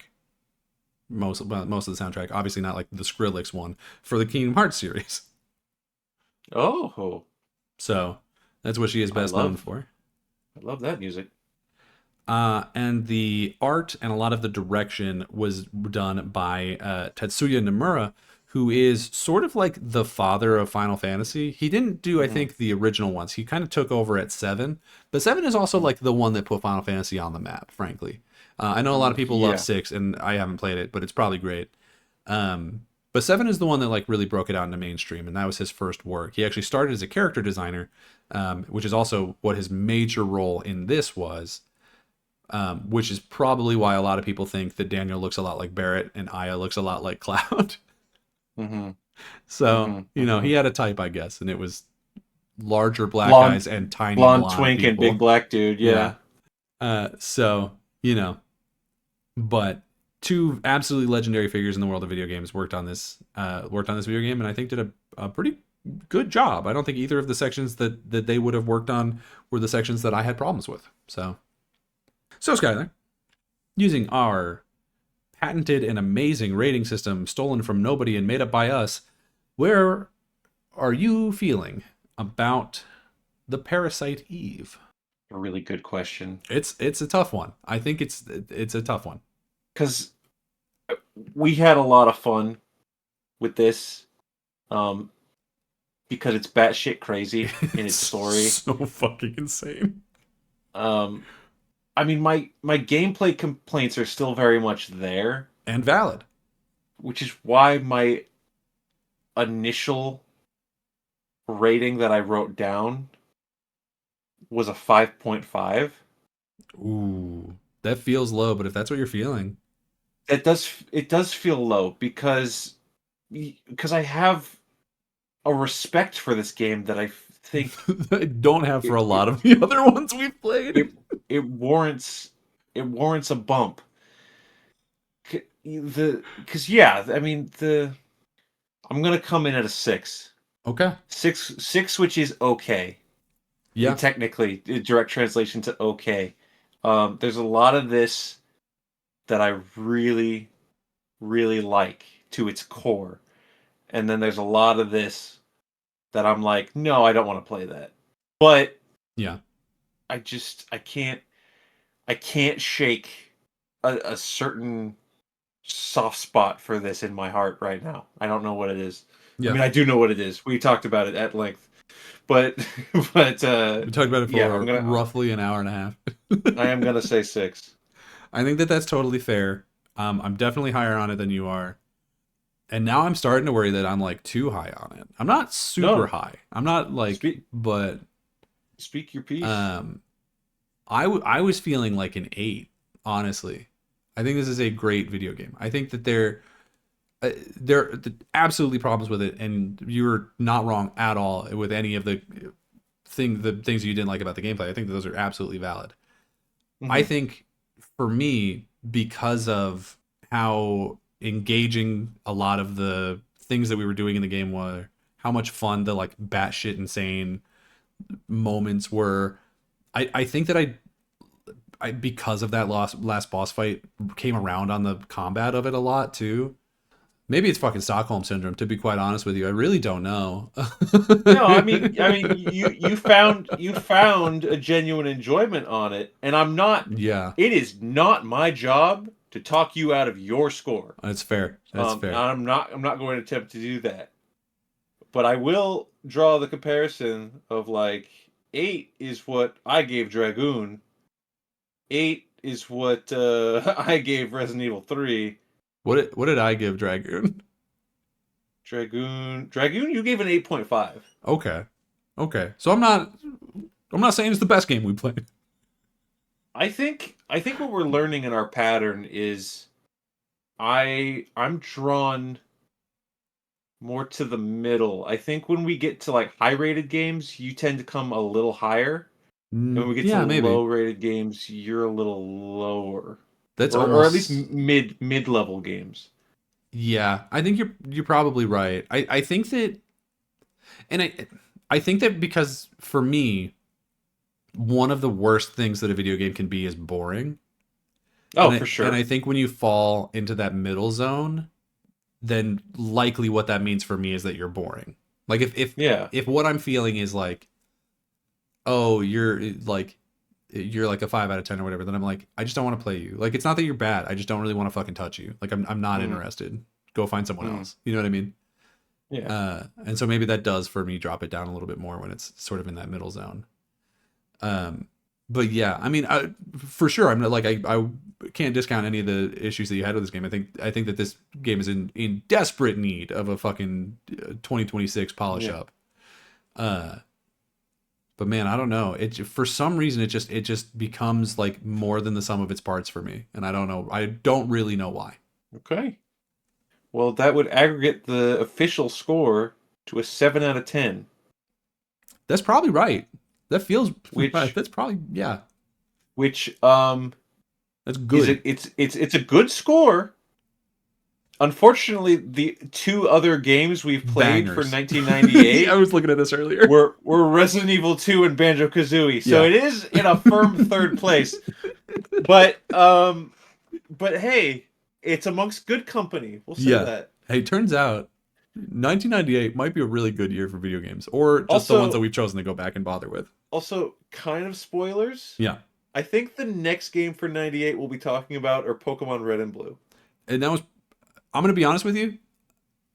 most of the soundtrack, obviously not like the Skrillex one, for the Kingdom Hearts series. Oh. So that's what she is best known for. I love that music. And the art and a lot of the direction was done by Tetsuya Nomura, who is sort of like the father of Final Fantasy. He didn't do, I think, the original ones. He kind of took over at 7. But 7 is also like the one that put Final Fantasy on the map, frankly. I know a lot of people love 6, and I haven't played it, but it's probably great. But 7 is the one that like really broke it out into mainstream, and that was his first work. He actually started as a character designer, which is also what his major role in this was. Which is probably why a lot of people think that Daniel looks a lot like Barrett and Aya looks a lot like Cloud. So, he had a type, I guess, and it was larger black eyes and tiny blonde twink people. And big black dude, yeah. So, but two absolutely legendary figures in the world of video games worked on this video game, and I think did a pretty good job. I don't think either of the sections that they would have worked on were the sections that I had problems with. So Skyler, using our patented and amazing rating system stolen from nobody and made up by us, where are you feeling about the Parasite Eve? A really good question. It's a tough one. I think it's a tough one. Because we had a lot of fun with this. Because it's batshit crazy in its story. So fucking insane. I mean, my gameplay complaints are still very much there. And valid. Which is why my initial rating that I wrote down was a 5.5. Ooh, that feels low, but if that's what you're feeling. It does feel low because I have a respect for this game that I think I don't have for a lot of the other ones we've played. It warrants a bump. I'm gonna come in at a 6. Okay. 6, which is okay. Yeah. Technically, direct translation to okay. There's a lot of this that I really, really like to its core, and then there's a lot of this that I'm like, no, I don't want to play that. But Yeah. I can't shake a certain soft spot for this in my heart right now. I don't know what it is. I Yeah. mean, I do know what it is. We talked about it at length, but but We talked about it yeah, for roughly an hour and a half. I am gonna say 6. I think that that's totally fair. I'm definitely higher on it than you are. And now I'm starting to worry that I'm like too high on it. I'm not super No, high. I'm not like, speak but speak your piece. um, I was feeling like an 8, honestly. I think this is a great video game. I think that there are absolutely problems with it, and you're not wrong at all with any of the things you didn't like about the gameplay. I think that those are absolutely valid. I Hmm. think for me, because of how engaging a lot of the things that we were doing in the game were, how much fun the like batshit insane moments were. I think that I because of that last boss fight came around on the combat of it a lot too. Maybe it's fucking Stockholm syndrome. To be quite honest with you, I really don't know. No, I mean, you found a genuine enjoyment on it, and I'm not. Yeah, It is not my job to talk you out of your score. that's fair. That's fair. I'm not going to attempt to do that. But I will draw the comparison of like 8 is what I gave Dragoon. 8 is what I gave Resident Evil 3. What did I give Dragoon? Dragoon, you gave an 8.5. Okay, okay. So I'm not saying it's the best game we played. I think what we're learning in our pattern is I'm drawn more to the middle. I think when we get to like high rated games, you tend to come a little higher. And when we get to Yeah, maybe. low rated games, you're a little lower. That's Or at least almost. mid level games. Yeah, I think you're probably right. I think that, and I think that because for me, one of the worst things that a video game can be is boring. Oh, for And sure. I think when you fall into that middle zone, then likely what that means for me is that you're boring. Like Yeah. if what I'm feeling is like, oh, you're like a 5 out of 10 or whatever, then I'm like, I just don't want to play you. Like it's not that you're bad. I just don't really want to fucking touch you. Like I'm not Mm, interested. Go find someone mm, else. You know what I mean? yeah. And so maybe that does for me drop it down a little bit more when it's sort of in that middle zone. Um, but yeah, I mean, for sure, I'm not like I can't discount any of the issues that you had with this game. I think that this game is in desperate need of a fucking 2026 polish Yeah. up. Uh, but man, I don't know. It for some reason it just becomes like more than the sum of its parts for me, and I don't know. I don't really know why. Okay. Well, that would aggregate the official score to a 7 out of 10, That's probably right. That feels right. which That's probably yeah. which That's is good. it's a good score. Unfortunately, the two other games we've played for Bangers. I 1998 was looking at this earlier. were Resident Evil 2 and Banjo-Kazooie. So Yeah. it is in a firm third place. But hey, it's amongst good company. We'll say Yeah. that. Hey, turns out 1998 might be a really good year for video games, or just the ones that Also, we've chosen to go back and bother with. also kind of spoilers. Yeah. I think the next game for 98 we'll be talking about are Pokemon Red and Blue. And that was, I'm going to be honest with you.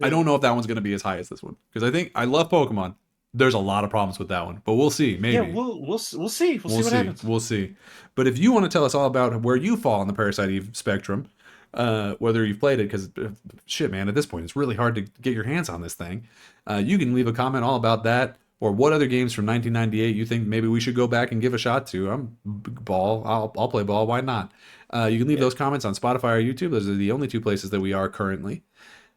I Yeah. don't know if that one's going to be as high as this one because I think I love Pokemon. There's a lot of problems with that one, but we'll see. Yeah, Maybe. we'll see. We'll We'll see what see. happens. We'll see. But if you want to tell us all about where you fall on the Parasite Eve spectrum, whether you've played it, because shit, man, at this point, it's really hard to get your hands on this thing. You can leave a comment all about that or what other games from 1998 you think maybe we should go back and give a shot to. I'm ball. I'll play ball. Why not? You can leave Yeah. those comments on Spotify or YouTube. Those are the only two places that we are currently.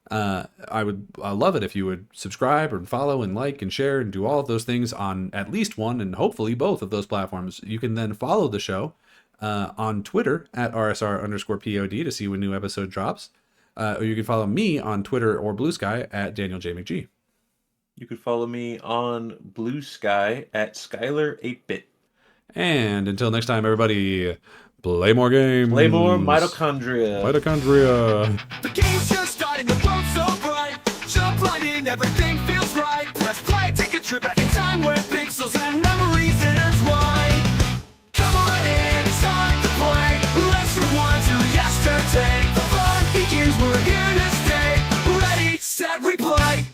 I love it if you would subscribe and follow and like and share and do all of those things on at least one and hopefully both of those platforms. You can then follow the show on Twitter at rsr_pod to see when new episode drops. Or you can follow me on Twitter or Blue Sky at Daniel J. McG. You could follow me on Blue Sky at Skyler 8-bit. And until next time, everybody, play more games. Play more mitochondria. Mitochondria. The game's just starting, the world's so bright. Jump right in, everything feels right. Let's play, take a trip back in time where pixels and memories intertwine. Come on in, it's time to play. Let's rewind to yesterday. The fun begins, we're here to stay. Ready, set, replay.